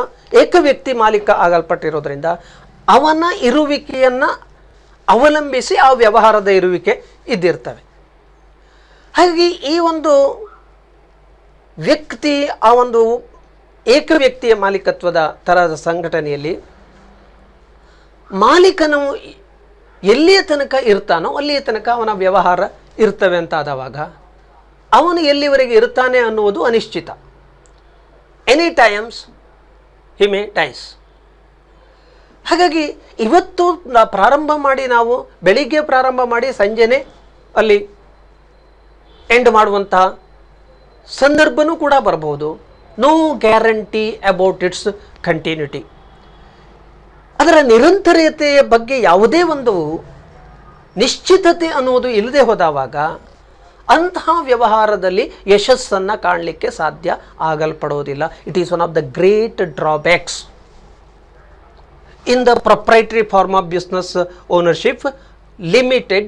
ಏಕ ವ್ಯಕ್ತಿ ಮಾಲೀಕ ಆಗಲ್ಪಟ್ಟಿರೋದ್ರಿಂದ ಅವನ ಇರುವಿಕೆಯನ್ನು ಅವಲಂಬಿಸಿ ಆ ವ್ಯವಹಾರದ ಇರುವಿಕೆ ಇದ್ದಿರ್ತವೆ. ಹಾಗಾಗಿ ಈ ಒಂದು ವ್ಯಕ್ತಿ ಆ ಒಂದು ಏಕ ವ್ಯಕ್ತಿಯ ಮಾಲೀಕತ್ವದ ಥರದ ಸಂಘಟನೆಯಲ್ಲಿ ಮಾಲೀಕನು ಎಲ್ಲಿಯ ತನಕ ಇರ್ತಾನೋ ಅಲ್ಲಿಯ ತನಕ ಅವನ ವ್ಯವಹಾರ ಇರ್ತವೆ ಅಂತ ಆದವಾಗ ಅವನು ಎಲ್ಲಿವರೆಗೆ ಇರ್ತಾನೆ ಅನ್ನುವುದು ಅನಿಶ್ಚಿತ. ಎನಿ ಟೈಮ್ಸ್ ಹಿ ಮೇ ಡೈಸ್. ಹಾಗಾಗಿ ಇವತ್ತು ಪ್ರಾರಂಭ ಮಾಡಿ ನಾವು ಬೆಳಿಗ್ಗೆ ಪ್ರಾರಂಭ ಮಾಡಿ ಸಂಜೆನೇ ಅಲ್ಲಿ ಎಂಡ್ ಮಾಡುವಂತಹ ಸಂದರ್ಭನೂ ಕೂಡ ಬರ್ಬೋದು. No guarantee about its continuity. ಅದರ ನಿರಂತರತೆಯ ಬಗ್ಗೆ ಯಾವುದೇ ಒಂದು ನಿಶ್ಚಿತತೆ ಅನ್ನುವುದು ಇಲ್ಲದೆ ಹೋದವಾಗ ಅಂತಹ ವ್ಯವಹಾರದಲ್ಲಿ ಯಶಸ್ಸನ್ನು ಕಾಣಲಿಕ್ಕೆ ಸಾಧ್ಯ ಆಗಲ್ಪಡೋದಿಲ್ಲ. It is one of the great drawbacks in the proprietary form of business ownership. Limited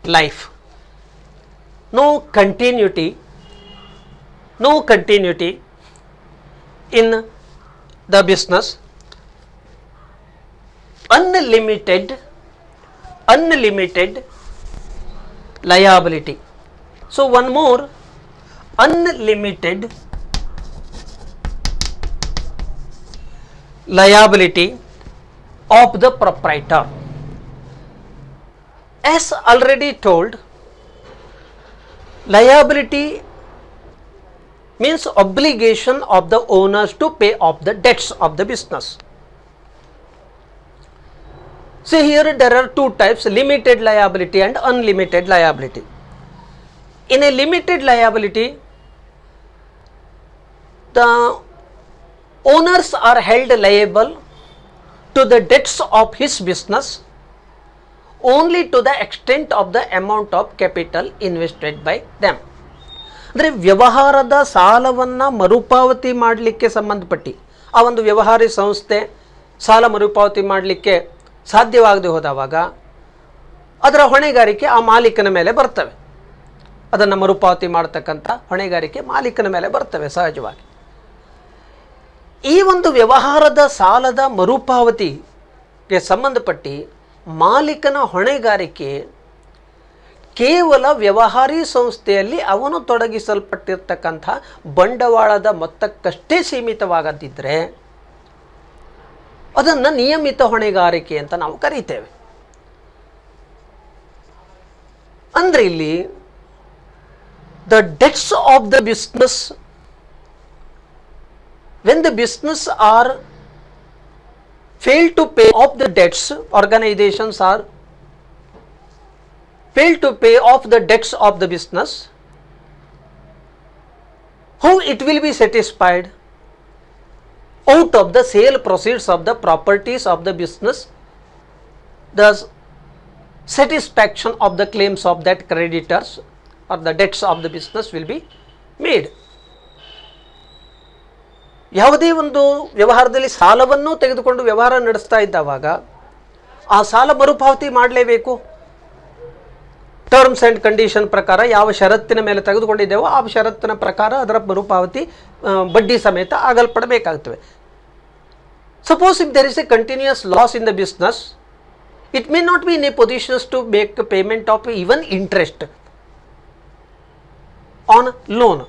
life, no continuity, no continuity in the business, unlimited liability. So one more, unlimited liability of the proprietor. As already told, liability means obligation of the owners to pay off the debts of the business. See here there are two types, limited liability and unlimited liability. In a limited liability, the owners are held liable to the debts of his business only to the extent of the amount of capital invested by them. ಅಂದರೆ ವ್ಯವಹಾರದ ಸಾಲವನ್ನು ಮರುಪಾವತಿ ಮಾಡಲಿಕ್ಕೆ ಸಂಬಂಧಪಟ್ಟು ಆ ಒಂದು ವ್ಯವಹಾರಿ ಸಂಸ್ಥೆ ಸಾಲ ಮರುಪಾವತಿ ಮಾಡಲಿಕ್ಕೆ ಸಾಧ್ಯವಾಗದೆ ಹೋದವಾಗ ಅದರ ಹೊಣೆಗಾರಿಕೆ ಆ ಮಾಲೀಕನ ಮೇಲೆ ಬರ್ತವೆ. ಅದನ್ನು ಮರುಪಾವತಿ ಮಾಡತಕ್ಕಂಥ ಹೊಣೆಗಾರಿಕೆ ಮಾಲೀಕನ ಮೇಲೆ ಬರ್ತವೆ ಸಹಜವಾಗಿ. ಈ ಒಂದು ವ್ಯವಹಾರದ ಸಾಲದ ಮರುಪಾವತಿಗೆ ಸಂಬಂಧಪಟ್ಟು ಮಾಲೀಕನ ಹೊಣೆಗಾರಿಕೆ ಕೇವಲ ವ್ಯವಹಾರಿ ಸಂಸ್ಥೆಯಲ್ಲಿ ಅವನು ತೊಡಗಿಸಲ್ಪಟ್ಟಿರ್ತಕ್ಕಂಥ ಬಂಡವಾಳದ ಮೊತ್ತಕ್ಕಷ್ಟೇ ಸೀಮಿತವಾಗದಿದ್ದರೆ ಅದನ್ನು ನಿಯಮಿತ ಹೊಣೆಗಾರಿಕೆ ಅಂತ ನಾವು ಕರೀತೇವೆ. ಅಂದರೆ ಇಲ್ಲಿ the debts of the business, when the business are failed to pay off the debts, organizations are failed to pay off the debts of the business, how it will be satisfied? Out of the sale proceeds of the properties of the business, the satisfaction of the claims of that creditors or the debts of the business will be made. ಯಾವುದೇ ಒಂದು ವ್ಯವಹಾರದಲ್ಲಿ ಸಾಲವನ್ನು ತೆಗೆದುಕೊಂಡು ವ್ಯವಹಾರ ನಡೆಸ್ತಾ ಇದ್ದಾವಾಗ ಆ ಸಾಲ ಮರುಪಾವತಿ ಮಾಡಲೇಬೇಕು. ಟರ್ಮ್ಸ್ ಆ್ಯಂಡ್ ಕಂಡೀಷನ್ ಪ್ರಕಾರ ಯಾವ ಷರತ್ತಿನ ಮೇಲೆ ತೆಗೆದುಕೊಂಡಿದ್ದೇವೋ ಆ ಷರತ್ತಿನ ಪ್ರಕಾರ ಅದರ ಮರುಪಾವತಿ ಬಡ್ಡಿ ಸಮೇತ ಆಗಲ್ಪಡಬೇಕಾಗುತ್ತವೆ. Suppose if there is a continuous loss in the business, it may not be in a positions to make payment of even interest on loan.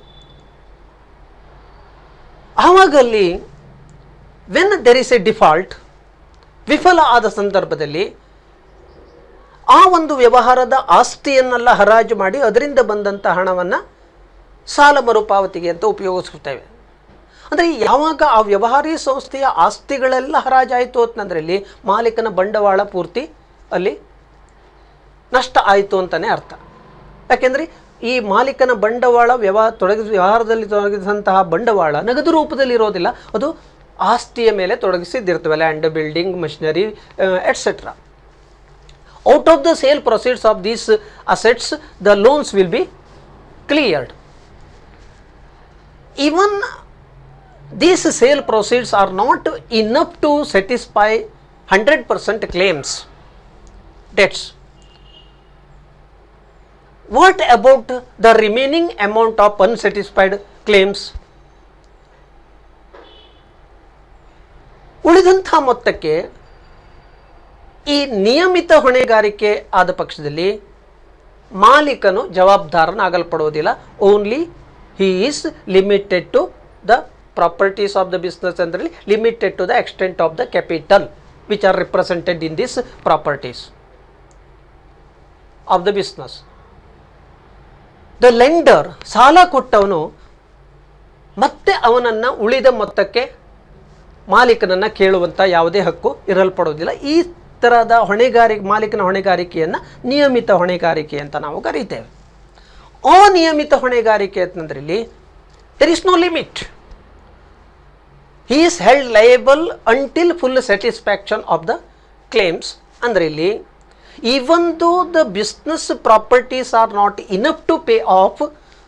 ಆವಾಗಲ್ಲಿ when there is a default, ವಿಫಲ ಆದ ಸಂದರ್ಭದಲ್ಲಿ ಆ ಒಂದು ವ್ಯವಹಾರದ ಆಸ್ತಿಯನ್ನೆಲ್ಲ ಹರಾಜು ಮಾಡಿ ಅದರಿಂದ ಬಂದಂಥ ಹಣವನ್ನು ಸಾಲ ಮರುಪಾವತಿಗೆ ಅಂತ ಉಪಯೋಗಿಸುತ್ತೇವೆ. ಅಂದರೆ ಯಾವಾಗ ಆ ವ್ಯವಹಾರಿ ಸಂಸ್ಥೆಯ ಆಸ್ತಿಗಳೆಲ್ಲ ಹರಾಜಾಯಿತು ಅಂತಂದ್ರಲ್ಲಿ ಮಾಲೀಕನ ಬಂಡವಾಳ ಪೂರ್ತಿ ಅಲ್ಲಿ ನಷ್ಟ ಆಯಿತು ಅಂತಲೇ ಅರ್ಥ. ಯಾಕೆಂದರೆ ಈ ಮಾಲೀಕನ ಬಂಡವಾಳ ವ್ಯವಹಾರದಲ್ಲಿ ತೊಡಗಿದಂತಹ ಬಂಡವಾಳ ನಗದು ರೂಪದಲ್ಲಿ ಇರೋದಿಲ್ಲ, ಅದು ಆಸ್ತಿಯ ಮೇಲೆ ತೊಡಗಿಸಿದ್ದಿರ್ತವೆ, land, building, machinery etcetera. Out of the sale proceeds of these assets, the loans will be cleared. Even these sale proceeds are not enough to satisfy 100% claims, debts. What about the remaining amount of unsatisfied claims? ಉಳಿದಂಥ ಮೊತ್ತಕ್ಕೆ ಈ ನಿಯಮಿತ ಹೊಣೆಗಾರಿಕೆ ಆದ ಪಕ್ಷದಲ್ಲಿ ಮಾಲೀಕನು ಜವಾಬ್ದಾರನಾಗಲ್ಪಡುವುದಿಲ್ಲ. Only he is limited to the properties of the business, ಅಂದರೆ limited to the extent of the capital which are represented in this properties of the business. The lender, ಸಾಲ ಕೊಟ್ಟವನು ಮತ್ತೆ ಅವನನ್ನು ಉಳಿದ ಮೊತ್ತಕ್ಕೆ ಮಾಲೀಕನನ್ನು ಕೇಳುವಂಥ ಯಾವುದೇ ಹಕ್ಕು ಇರಲ್ಪಡುವುದಿಲ್ಲ. ಈ ಥರದ ಮಾಲೀಕನ ಹೊಣೆಗಾರಿಕೆಯನ್ನು ನಿಯಮಿತ ಹೊಣೆಗಾರಿಕೆ ಅಂತ ನಾವು ಕರೀತೇವೆ. ಅನಿಯಮಿತ ಹೊಣೆಗಾರಿಕೆ ಅಂತಂದ್ರಲ್ಲಿ there is no limit. He is held liable until full satisfaction of the claims. ಅಂದರೆ ಇಲ್ಲಿ even though the business properties are not enough to pay off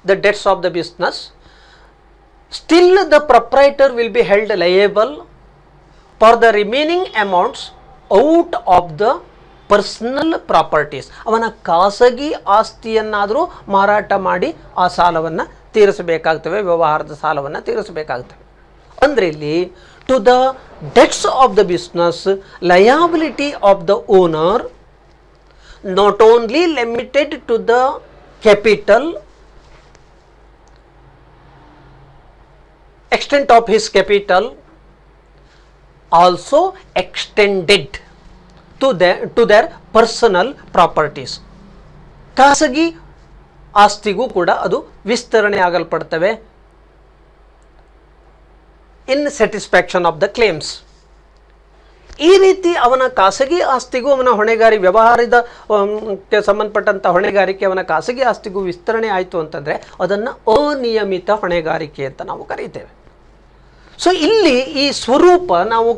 the debts of the business, still the proprietor will be held liable for the remaining amounts out of the personal properties. ಅವನ ಖಾಸಗಿ ಆಸ್ತಿಯನ್ನಾದರೂ ಮಾರಾಟ ಮಾಡಿ ಆ ಸಾಲವನ್ನು ತೀರಿಸಬೇಕಾಗ್ತವೆ, ವ್ಯವಹಾರದ ಸಾಲವನ್ನು ತೀರಿಸಬೇಕಾಗ್ತವೆ. ಅಂದರೆ ಇಲ್ಲಿ to the debts of the business liability of the owner not only limited to the capital, extent of his capital, also extended to their personal properties. ಖಾಸಗಿ ಆಸ್ತಿಗೂ ಕೂಡ ಅದು ವಿಸ್ತರಣೆ ಆಗಲ್ಪಡ್ತವೆ ಇನ್ ಸ್ಯಾಟಿಸ್ಫ್ಯಾಕ್ಷನ್ ಆಫ್ ದ ಕ್ಲೇಮ್ಸ್. ಈ ರೀತಿ ಅವನ ಖಾಸಗಿ ಆಸ್ತಿಗೂ ಅವನ ವ್ಯವಹಾರದ ಸಂಬಂಧಪಟ್ಟಂಥ ಹೊಣೆಗಾರಿಕೆ ಅವನ ಖಾಸಗಿ ಆಸ್ತಿಗೂ ವಿಸ್ತರಣೆ ಆಯಿತು ಅಂತಂದರೆ ಅದನ್ನು ಅನಿಯಮಿತ ಹೊಣೆಗಾರಿಕೆ ಅಂತ ನಾವು ಕರೀತೇವೆ. ಸೊ ಇಲ್ಲಿ ಈ ಸ್ವರೂಪ ನಾವು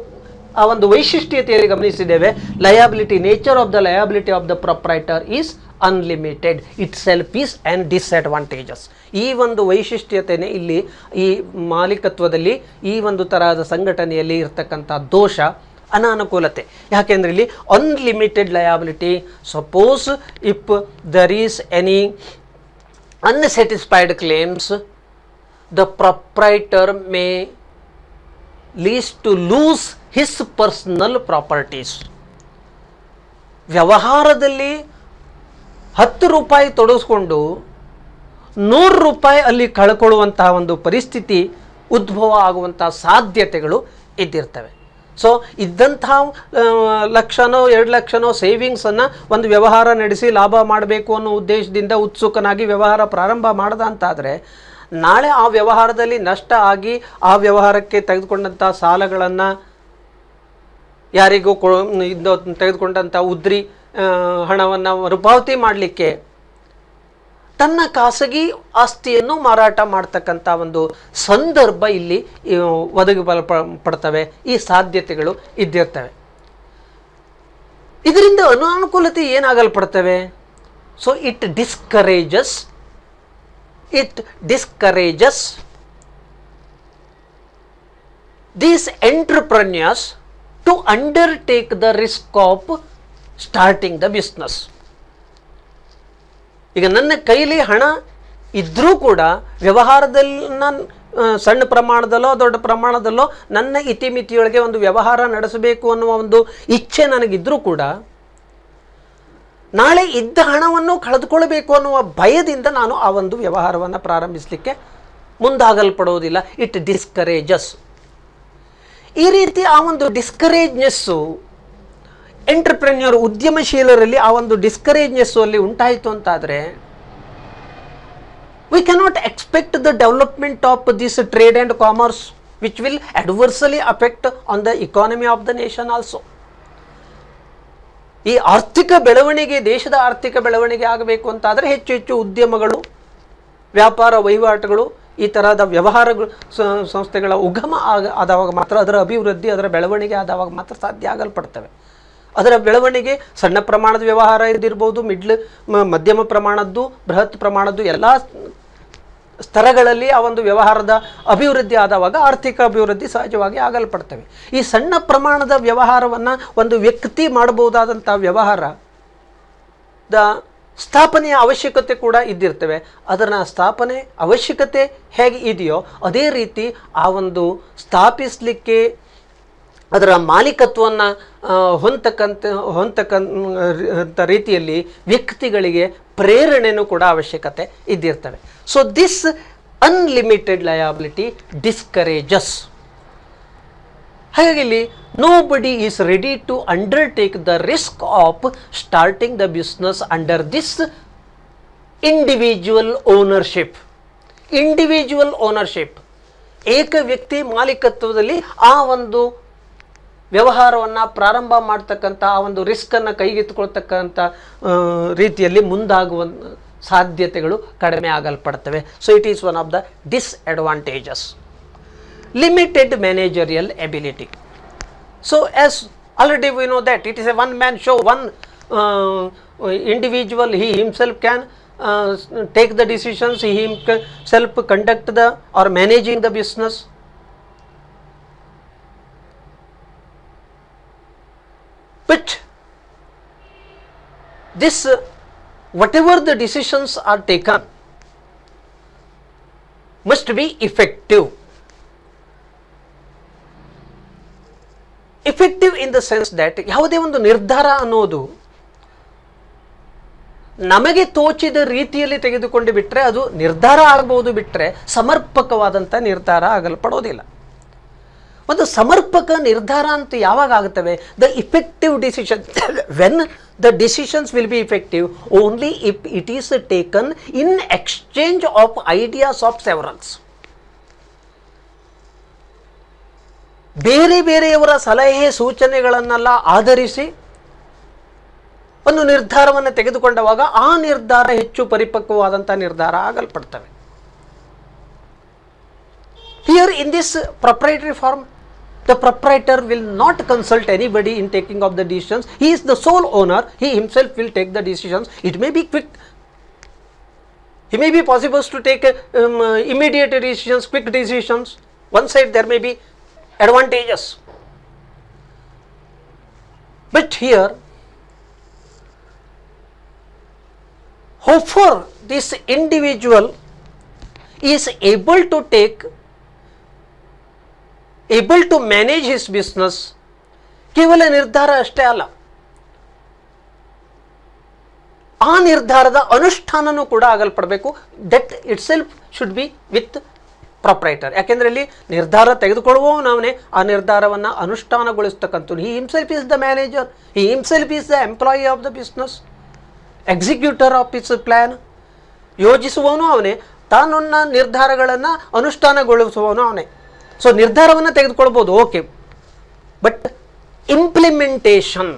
ಆ ಒಂದು ವೈಶಿಷ್ಟ್ಯತೆಯಲ್ಲಿ ಗಮನಿಸಿದ್ದೇವೆ. Liability, nature of the liability of the proprietor is unlimited, it self is and disadvantages. ಈ ಒಂದು ವೈಶಿಷ್ಟ್ಯತೆಯೇ ಇಲ್ಲಿ ಈ ಮಾಲೀಕತ್ವದಲ್ಲಿ ಈ ಒಂದು ತರಹದ ಸಂಘಟನೆಯಲ್ಲಿ ಇರತಕ್ಕಂಥ ದೋಷ, ಅನಾನುಕೂಲತೆ. ಯಾಕೆಂದರೆ ಇಲ್ಲಿ unlimited liability. Suppose if there is any unsatisfied claims, the proprietor may lease to lose his personal properties. ವ್ಯವಹಾರದಲ್ಲಿ 10 ರೂಪಾಯಿ ತೊಡಗಿಸ್ಕೊಂಡು 100 ರೂಪಾಯಿ ಅಲ್ಲಿ ಕಳ್ಕೊಳ್ಳುವಂತಹ ಒಂದು ಪರಿಸ್ಥಿತಿ ಉದ್ಭವ ಆಗುವಂತಹ ಸಾಧ್ಯತೆಗಳು ಇದ್ದಿರ್ತವೆ. ಸೊ ಇದ್ದಂಥ ಲಕ್ಷನೋ 2 ಲಕ್ಷನೋ ಸೇವಿಂಗ್ಸನ್ನು ಒಂದು ವ್ಯವಹಾರ ನಡೆಸಿ ಲಾಭ ಮಾಡಬೇಕು ಅನ್ನೋ ಉದ್ದೇಶದಿಂದ ಉತ್ಸುಕನಾಗಿ ವ್ಯವಹಾರ ಪ್ರಾರಂಭ ಮಾಡ್ದ ಅಂತಾದರೆ, ನಾಳೆ ಆ ವ್ಯವಹಾರದಲ್ಲಿ ನಷ್ಟ ಆಗಿ ಆ ವ್ಯವಹಾರಕ್ಕೆ ತೆಗೆದುಕೊಂಡಂಥ ಸಾಲಗಳನ್ನು ಯಾರಿಗೂ ತೆಗೆದುಕೊಂಡಂಥ ಉದ್ರಿ ಹಣವನ್ನು ಮರುಪಾವತಿ ಮಾಡಲಿಕ್ಕೆ ತನ್ನ ಖಾಸಗಿ ಆಸ್ತಿಯನ್ನು ಮಾರಾಟ ಮಾಡ್ತಕ್ಕಂಥ ಒಂದು ಸಂದರ್ಭ ಇಲ್ಲಿ ಒದಗಿಸಲ್ಪಡ್ತವೆ. ಈ ಸಾಧ್ಯತೆಗಳು ಇದ್ದಿರ್ತವೆ. ಇದರಿಂದ ಅನಾನುಕೂಲತೆ ಏನಾಗಲ್ಪಡ್ತವೆ? So it discourages these entrepreneurs to undertake the risk of starting the business. ಈಗ ನನ್ನ ಕೈಲಿ ಹಣ ಇದ್ದರೂ ಕೂಡ ವ್ಯವಹಾರದಲ್ಲಿ ನಾನು ಸಣ್ಣ ಪ್ರಮಾಣದಲ್ಲೋ ದೊಡ್ಡ ಪ್ರಮಾಣದಲ್ಲೋ ನನ್ನ ಇತಿಮಿತಿಯೊಳಗೆ ಒಂದು ವ್ಯವಹಾರ ನಡೆಸಬೇಕು ಅನ್ನುವ ಒಂದು ಇಚ್ಛೆ ನನಗಿದ್ದರೂ ಕೂಡ ನಾಳೆ ಇದ್ದ ಹಣವನ್ನು ಕಳೆದುಕೊಳ್ಬೇಕು ಅನ್ನುವ ಭಯದಿಂದ ನಾನು ಆ ಒಂದು ವ್ಯವಹಾರವನ್ನು ಪ್ರಾರಂಭಿಸಲಿಕ್ಕೆ ಮುಂದಾಗಲ್ಪಡೋದಿಲ್ಲ. ಇಟ್ ಡಿಸ್ಕರೇಜಸ್. ಈ ರೀತಿ ಆ ಒಂದು ಡಿಸ್ಕರೇಜ್ನೆಸ್ಸು ಎಂಟರ್ಪ್ರೆನ್ಯೂರ್ ಉದ್ಯಮಶೀಲರಲ್ಲಿ ಆ ಒಂದು ಡಿಸ್ಕರೇಜ್ನೆಸ್ಸು ಅಲ್ಲಿ ಉಂಟಾಯಿತು ಅಂತಾದರೆ, we cannot expect the development of this trade and commerce which will adversely affect on the economy of the nation also. ಈ ಆರ್ಥಿಕ ಬೆಳವಣಿಗೆ, ದೇಶದ ಆರ್ಥಿಕ ಬೆಳವಣಿಗೆ ಆಗಬೇಕು ಅಂತಾದರೆ ಹೆಚ್ಚು ಹೆಚ್ಚು ಉದ್ಯಮಗಳು, ವ್ಯಾಪಾರ ವಹಿವಾಟುಗಳು, ಈ ತರಹದ ವ್ಯವಹಾರಗಳು ಸಂಸ್ಥೆಗಳ ಉಗಮ ಆದವಾಗ ಮಾತ್ರ, ಅದರ ಅಭಿವೃದ್ಧಿ, ಅದರ ಬೆಳವಣಿಗೆ ಆದವಾಗ ಮಾತ್ರ ಸಾಧ್ಯ ಆಗಲ್ಪಡ್ತವೆ. ಅದರ ಬೆಳವಣಿಗೆ ಸಣ್ಣ ಪ್ರಮಾಣದ ವ್ಯವಹಾರ ಇದ್ದಿರ್ಬೋದು, ಮಧ್ಯಮ ಪ್ರಮಾಣದ್ದು, ಬೃಹತ್ ಪ್ರಮಾಣದ್ದು ಎಲ್ಲ ಸ್ತರಗಳಲ್ಲಿ ಆ ಒಂದು ವ್ಯವಹಾರದ ಅಭಿವೃದ್ಧಿ ಆದವಾಗ ಆರ್ಥಿಕ ಅಭಿವೃದ್ಧಿ ಸಹಜವಾಗಿ ಆಗಲ್ಪಡ್ತವೆ. ಈ ಸಣ್ಣ ಪ್ರಮಾಣದ ವ್ಯವಹಾರವನ್ನು ಒಂದು ವ್ಯಕ್ತಿ ಮಾಡಬಹುದಾದಂಥ ವ್ಯವಹಾರದ ಸ್ಥಾಪನೆಯ ಅವಶ್ಯಕತೆ ಕೂಡ ಇದ್ದಿರ್ತವೆ. ಅದರ ಸ್ಥಾಪನೆ ಅವಶ್ಯಕತೆ ಹೇಗೆ ಇದೆಯೋ ಅದೇ ರೀತಿ ಆ ಒಂದು ಸ್ಥಾಪಿಸಲಿಕ್ಕೆ ಅದರ ಮಾಲೀಕತ್ವವನ್ನು ಹೊಂದತಕ್ಕಂಥ ರೀತಿಯಲ್ಲಿ ವ್ಯಕ್ತಿಗಳಿಗೆ ಪ್ರೇರಣೆನೂ ಕೂಡ ಅವಶ್ಯಕತೆ ಇದ್ದಿರ್ತವೆ. So this unlimited liability discourages. ಹಾಗಾಗಿ ಇಲ್ಲಿ nobody is ready to undertake the risk of starting the business under this individual ownership. Individual ownership, ಏಕ ವ್ಯಕ್ತಿ ಮಾಲೀಕತ್ವದಲ್ಲಿ ಆ ಒಂದು ವ್ಯವಹಾರವನ್ನು ಪ್ರಾರಂಭ ಮಾಡ್ತಕ್ಕಂಥ ಆ ಒಂದು ರಿಸ್ಕನ್ನು ಕೈಗೆತ್ತಿಕೊಳ್ತಕ್ಕಂಥ ರೀತಿಯಲ್ಲಿ ಮುಂದಾಗುವ ಸಾಧ್ಯತೆಗಳು ಕಡಿಮೆ ಆಗಲ್ಪಡ್ತವೆ. So it is one of the disadvantages. Limited managerial ability. So as already we know that it is a one-man show, one individual, he himself can take the decisions, he himself conduct the or managing the business. But this whatever the decisions are taken, must be effective. Effective in the sense that ಯಾವುದೇ ಒಂದು ನಿರ್ಧಾರ ಅನ್ನೋದು ನಮಗೆ ತೋಚಿದ ರೀತಿಯಲ್ಲಿ ತೆಗೆದುಕೊಂಡು ಬಿಟ್ಟರೆ ಅದು ನಿರ್ಧಾರ ಆಗಬಹುದು, ಬಿಟ್ಟರೆ ಸಮರ್ಪಕವಾದಂಥ ನಿರ್ಧಾರ ಆಗಲ್ಪಡೋದಿಲ್ಲ. ಒಂದು ಸಮರ್ಪಕ ನಿರ್ಧಾರ ಅಂತ ಯಾವಾಗ ಆಗುತ್ತವೆ? The effective decision, when the decisions will be effective only if it is taken in exchange of ideas of severals. ಬೇರೆ ಬೇರೆಯವರ ಸಲಹೆ ಸೂಚನೆಗಳನ್ನೆಲ್ಲ ಆಧರಿಸಿ ಒಂದು ನಿರ್ಧಾರವನ್ನು ತೆಗೆದುಕೊಂಡವಾಗ ಆ ನಿರ್ಧಾರ ಹೆಚ್ಚು ಪರಿಪಕ್ವವಾದಂಥ ನಿರ್ಧಾರ ಆಗಲ್ಪಡ್ತವೆ. Here in this proprietary form, the proprietor will not consult anybody in taking of the decisions. He is the sole owner. He himself will take the decisions. It may be quick. He may be possible to take immediate decisions, quick decisions. One side there may be advantages. But here, however, this individual is able to manage his business. ಕೇವಲ ನಿರ್ಧಾರ ಅಷ್ಟೇ ಅಲ್ಲ, ಆ ನಿರ್ಧಾರದ ಅನುಷ್ಠಾನನೂ ಕೂಡ ಆಗಲ್ಪಡಬೇಕು. That itself should be with proprietor. ಯಾಕೆಂದರೆ ಇಲ್ಲಿ ನಿರ್ಧಾರ ತೆಗೆದುಕೊಳ್ಳುವವನವನೇ ಆ ನಿರ್ಧಾರವನ್ನು ಅನುಷ್ಠಾನಗೊಳಿಸ್ತಕ್ಕಂಥ. He himself is the manager, he himself is the employee of the business, executor of its plan. ಯೋಜಿಸುವವನು ಅವನೇ, ತಾನನ್ನ ನಿರ್ಧಾರಗಳನ್ನು ಅನುಷ್ಠಾನಗೊಳಿಸುವವನು ಅವನೇ. ಸೊ ನಿರ್ಧಾರವನ್ನು ತೆಗೆದುಕೊಳ್ಬೋದು, okay, but implementation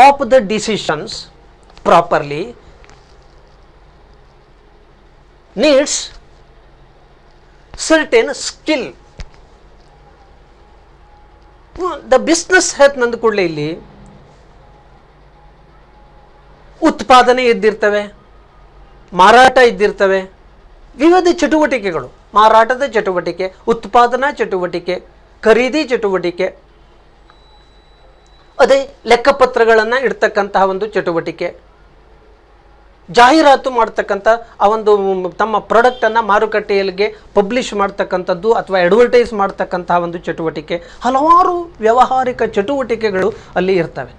of the decisions properly needs certain skill. The business ಹೆತ್ ನಂದು ಕೂಡಲೇ ಇಲ್ಲಿ ಉತ್ಪಾದನೆ ಇದ್ದಿರ್ತವೆ, ಮಾರಾಟ ಇದ್ದಿರ್ತವೆ, ವಿವಿಧ ಚಟುವಟಿಕೆಗಳು, ಮಾರಾಟದ ಚಟುವಟಿಕೆ, ಉತ್ಪಾದನಾ ಚಟುವಟಿಕೆ, ಖರೀದಿ ಚಟುವಟಿಕೆ, ಅದೇ ಲೆಕ್ಕಪತ್ರಗಳನ್ನು ಇಡ್ತಕ್ಕಂತಹ ಒಂದು ಚಟುವಟಿಕೆ, ಜಾಹೀರಾತು ಮಾಡ್ತಕ್ಕಂಥ ಆ ಒಂದು ತಮ್ಮ ಪ್ರಾಡಕ್ಟನ್ನು ಮಾರುಕಟ್ಟೆಯಲ್ಲಿಗೆ ಪಬ್ಲಿಷ್ ಮಾಡ್ತಕ್ಕಂಥದ್ದು ಅಥವಾ ಅಡ್ವರ್ಟೈಸ್ ಮಾಡ್ತಕ್ಕಂತಹ ಒಂದು ಚಟುವಟಿಕೆ, ಹಲವಾರು ವ್ಯಾವಹಾರಿಕ ಚಟುವಟಿಕೆಗಳು ಅಲ್ಲಿ ಇರ್ತವೆ.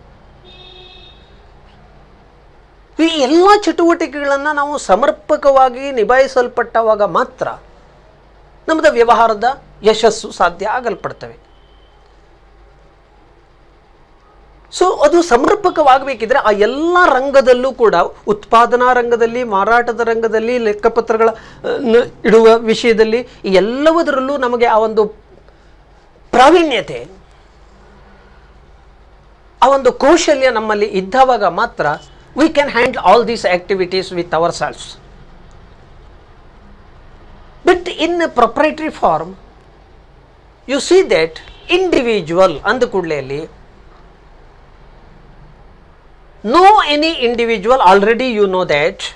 ಈ ಎಲ್ಲ ಚಟುವಟಿಕೆಗಳನ್ನು ನಾವು ಸಮರ್ಪಕವಾಗಿ ನಿಭಾಯಿಸಲ್ಪಟ್ಟವಾಗ ಮಾತ್ರ ನಮ್ಮದು ವ್ಯವಹಾರದ ಯಶಸ್ಸು ಸಾಧ್ಯ ಆಗಲ್ಪಡ್ತವೆ. ಸೊ ಅದು ಸಮರ್ಪಕವಾಗಬೇಕಿದ್ರೆ ಆ ಎಲ್ಲ ರಂಗದಲ್ಲೂ ಕೂಡ, ಉತ್ಪಾದನಾ ರಂಗದಲ್ಲಿ, ಮಾರಾಟದ ರಂಗದಲ್ಲಿ, ಲೆಕ್ಕಪತ್ರಗಳ ಇಡುವ ವಿಷಯದಲ್ಲಿ, ಎಲ್ಲವುದರಲ್ಲೂ ನಮಗೆ ಆ ಒಂದು ಪ್ರಾವೀಣ್ಯತೆ, ಆ ಒಂದು ಕೌಶಲ್ಯ ನಮ್ಮಲ್ಲಿ ಇದ್ದವಾಗ ಮಾತ್ರ we can handle all these activities with ourselves. But in a proprietary form, you see that individual ಅಂದ ಕೂಡಲೇ no any individual, already you know that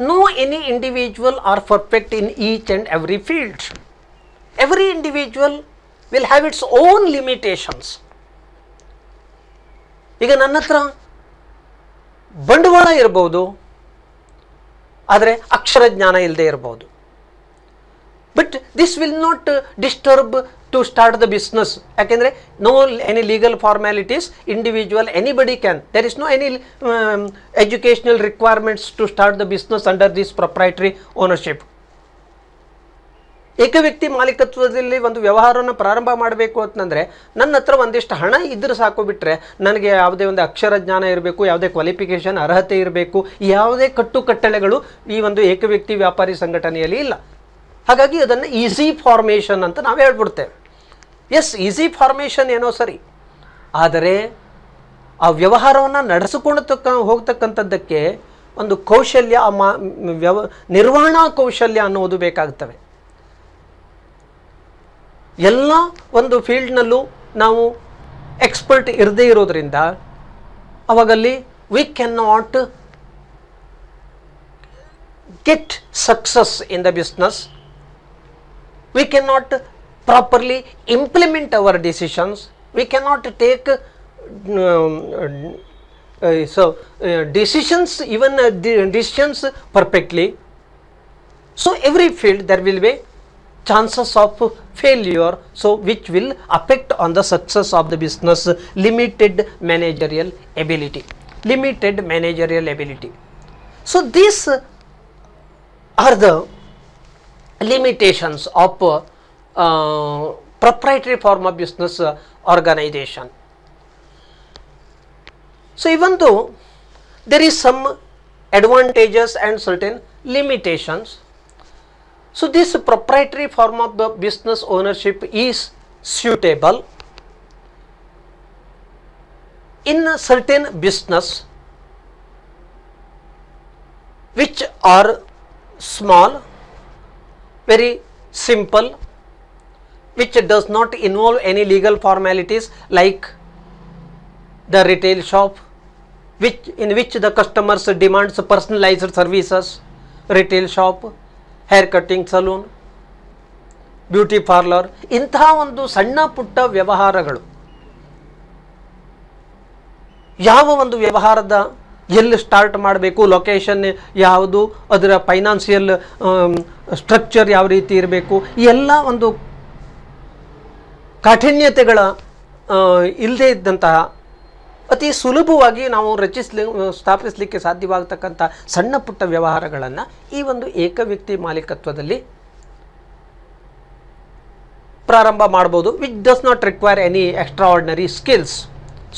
no any individual are perfect in each and every field. Every individual will have its own limitations. ಈಗ ನನ್ನ ಹತ್ರ ಬಂಡವಾಳ ಇರಬಹುದು, ಆದರೆ ಅಕ್ಷರ ಜ್ಞಾನ ಇಲ್ಲದೆ ಇರಬಹುದು. But this will not disturb to start the business. ಯಾಕೆಂದರೆ no any legal formalities, individual anybody can, there is no any educational requirements to start the business under this proprietary ownership. ಏಕ ವ್ಯಕ್ತಿ ಮಾಲೀಕತ್ವದಲ್ಲಿ ಒಂದು ವ್ಯವಹಾರವನ್ನು ಪ್ರಾರಂಭ ಮಾಡಬೇಕು ಅಂತಂದರೆ ನನ್ನ ಹತ್ರ ಒಂದಿಷ್ಟು ಹಣ ಇದ್ದರೆ ಸಾಕು, ಬಿಟ್ಟರೆ ನನಗೆ ಯಾವುದೇ ಒಂದು ಅಕ್ಷರ ಜ್ಞಾನ ಇರಬೇಕು, ಯಾವುದೇ ಕ್ವಾಲಿಫಿಕೇಷನ್ ಅರ್ಹತೆ ಇರಬೇಕು, ಯಾವುದೇ ಕಟ್ಟುಕಟ್ಟಳೆಗಳು ಈ ಒಂದು ಏಕ ವ್ಯಕ್ತಿ ವ್ಯಾಪಾರಿ ಸಂಘಟನೆಯಲ್ಲಿ ಇಲ್ಲ. ಹಾಗಾಗಿ ಅದನ್ನು ಈಸಿ ಫಾರ್ಮೇಷನ್ ಅಂತ ನಾವು ಹೇಳ್ಬಿಡ್ತೇವೆ. ಎಸ್, ಈಸಿ ಫಾರ್ಮೇಷನ್ ಏನೋ ಸರಿ, ಆದರೆ ಆ ವ್ಯವಹಾರವನ್ನು ನಡೆಸಿಕೊಂಡು ಹೋಗ್ತಕ್ಕಂಥದ್ದಕ್ಕೆ ಒಂದು ಕೌಶಲ್ಯ, ನಿರ್ವಹಣಾ ಕೌಶಲ್ಯ ಅನ್ನೋದು ಬೇಕಾಗ್ತವೆ. ಎಲ್ಲ ಒಂದು ಫೀಲ್ಡ್ನಲ್ಲೂ ನಾವು ಎಕ್ಸ್ಪರ್ಟ್ ಇರದೇ ಇರೋದ್ರಿಂದ ಅವಾಗಲ್ಲಿ we can not get success in the business. We can not properly implement our decisions. We can not take decisions, even decisions perfectly. So every field there will be chances of failure, so which will affect on the success of the business. Limited managerial ability, limited managerial ability. So these are the limitations of proprietary form of business organization. So even though there is some advantages and certain limitations, so this proprietary form of the business ownership is suitable in a certain business which are small, very simple, which does not involve any legal formalities, like the retail shop, in which the customers demands personalized services, retail shop, hair cutting salon, beauty parlour, ಇಂತಹ ಒಂದು ಸಣ್ಣ ಪುಟ್ಟ ವ್ಯವಹಾರಗಳು, ಯಾವ ಒಂದು ವ್ಯವಹಾರದ ಎಲ್ಲಿ ಸ್ಟಾರ್ಟ್ ಮಾಡಬೇಕು, ಲೊಕೇಶನ್ ಯಾವುದು, ಅದರ ಫೈನಾನ್ಸಿಯಲ್ ಸ್ಟ್ರಕ್ಚರ್ ಯಾವ ರೀತಿ ಇರಬೇಕು, ಈ ಎಲ್ಲ ಒಂದು ಕಾಠಿಣ್ಯತೆಗಳ ಇಲ್ಲದೇ ಇದ್ದಂತಹ ಅತಿ ಸುಲಭವಾಗಿ ನಾವು ಸ್ಥಾಪಿಸಲಿಕ್ಕೆ ಸಾಧ್ಯವಾಗತಕ್ಕಂಥ ಸಣ್ಣ ಪುಟ್ಟ ವ್ಯವಹಾರಗಳನ್ನು ಈ ಒಂದು ಏಕ ವ್ಯಕ್ತಿ ಮಾಲೀಕತ್ವದಲ್ಲಿ ಪ್ರಾರಂಭ ಮಾಡ್ಬೋದು, which does not require any extraordinary skills.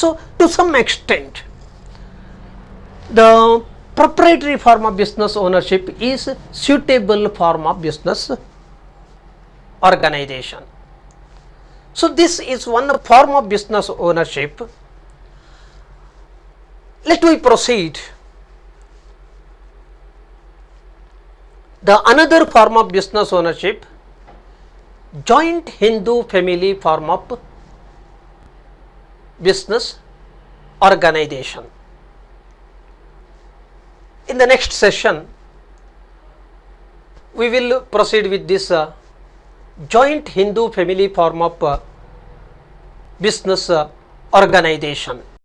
So to some extent the proprietary form of business ownership is suitable form of business organization. So this is one form of business ownership. Let we proceed. The another form of business ownership, joint Hindu family form of business organization. In the next session, we will proceed with this joint Hindu family form of business organization.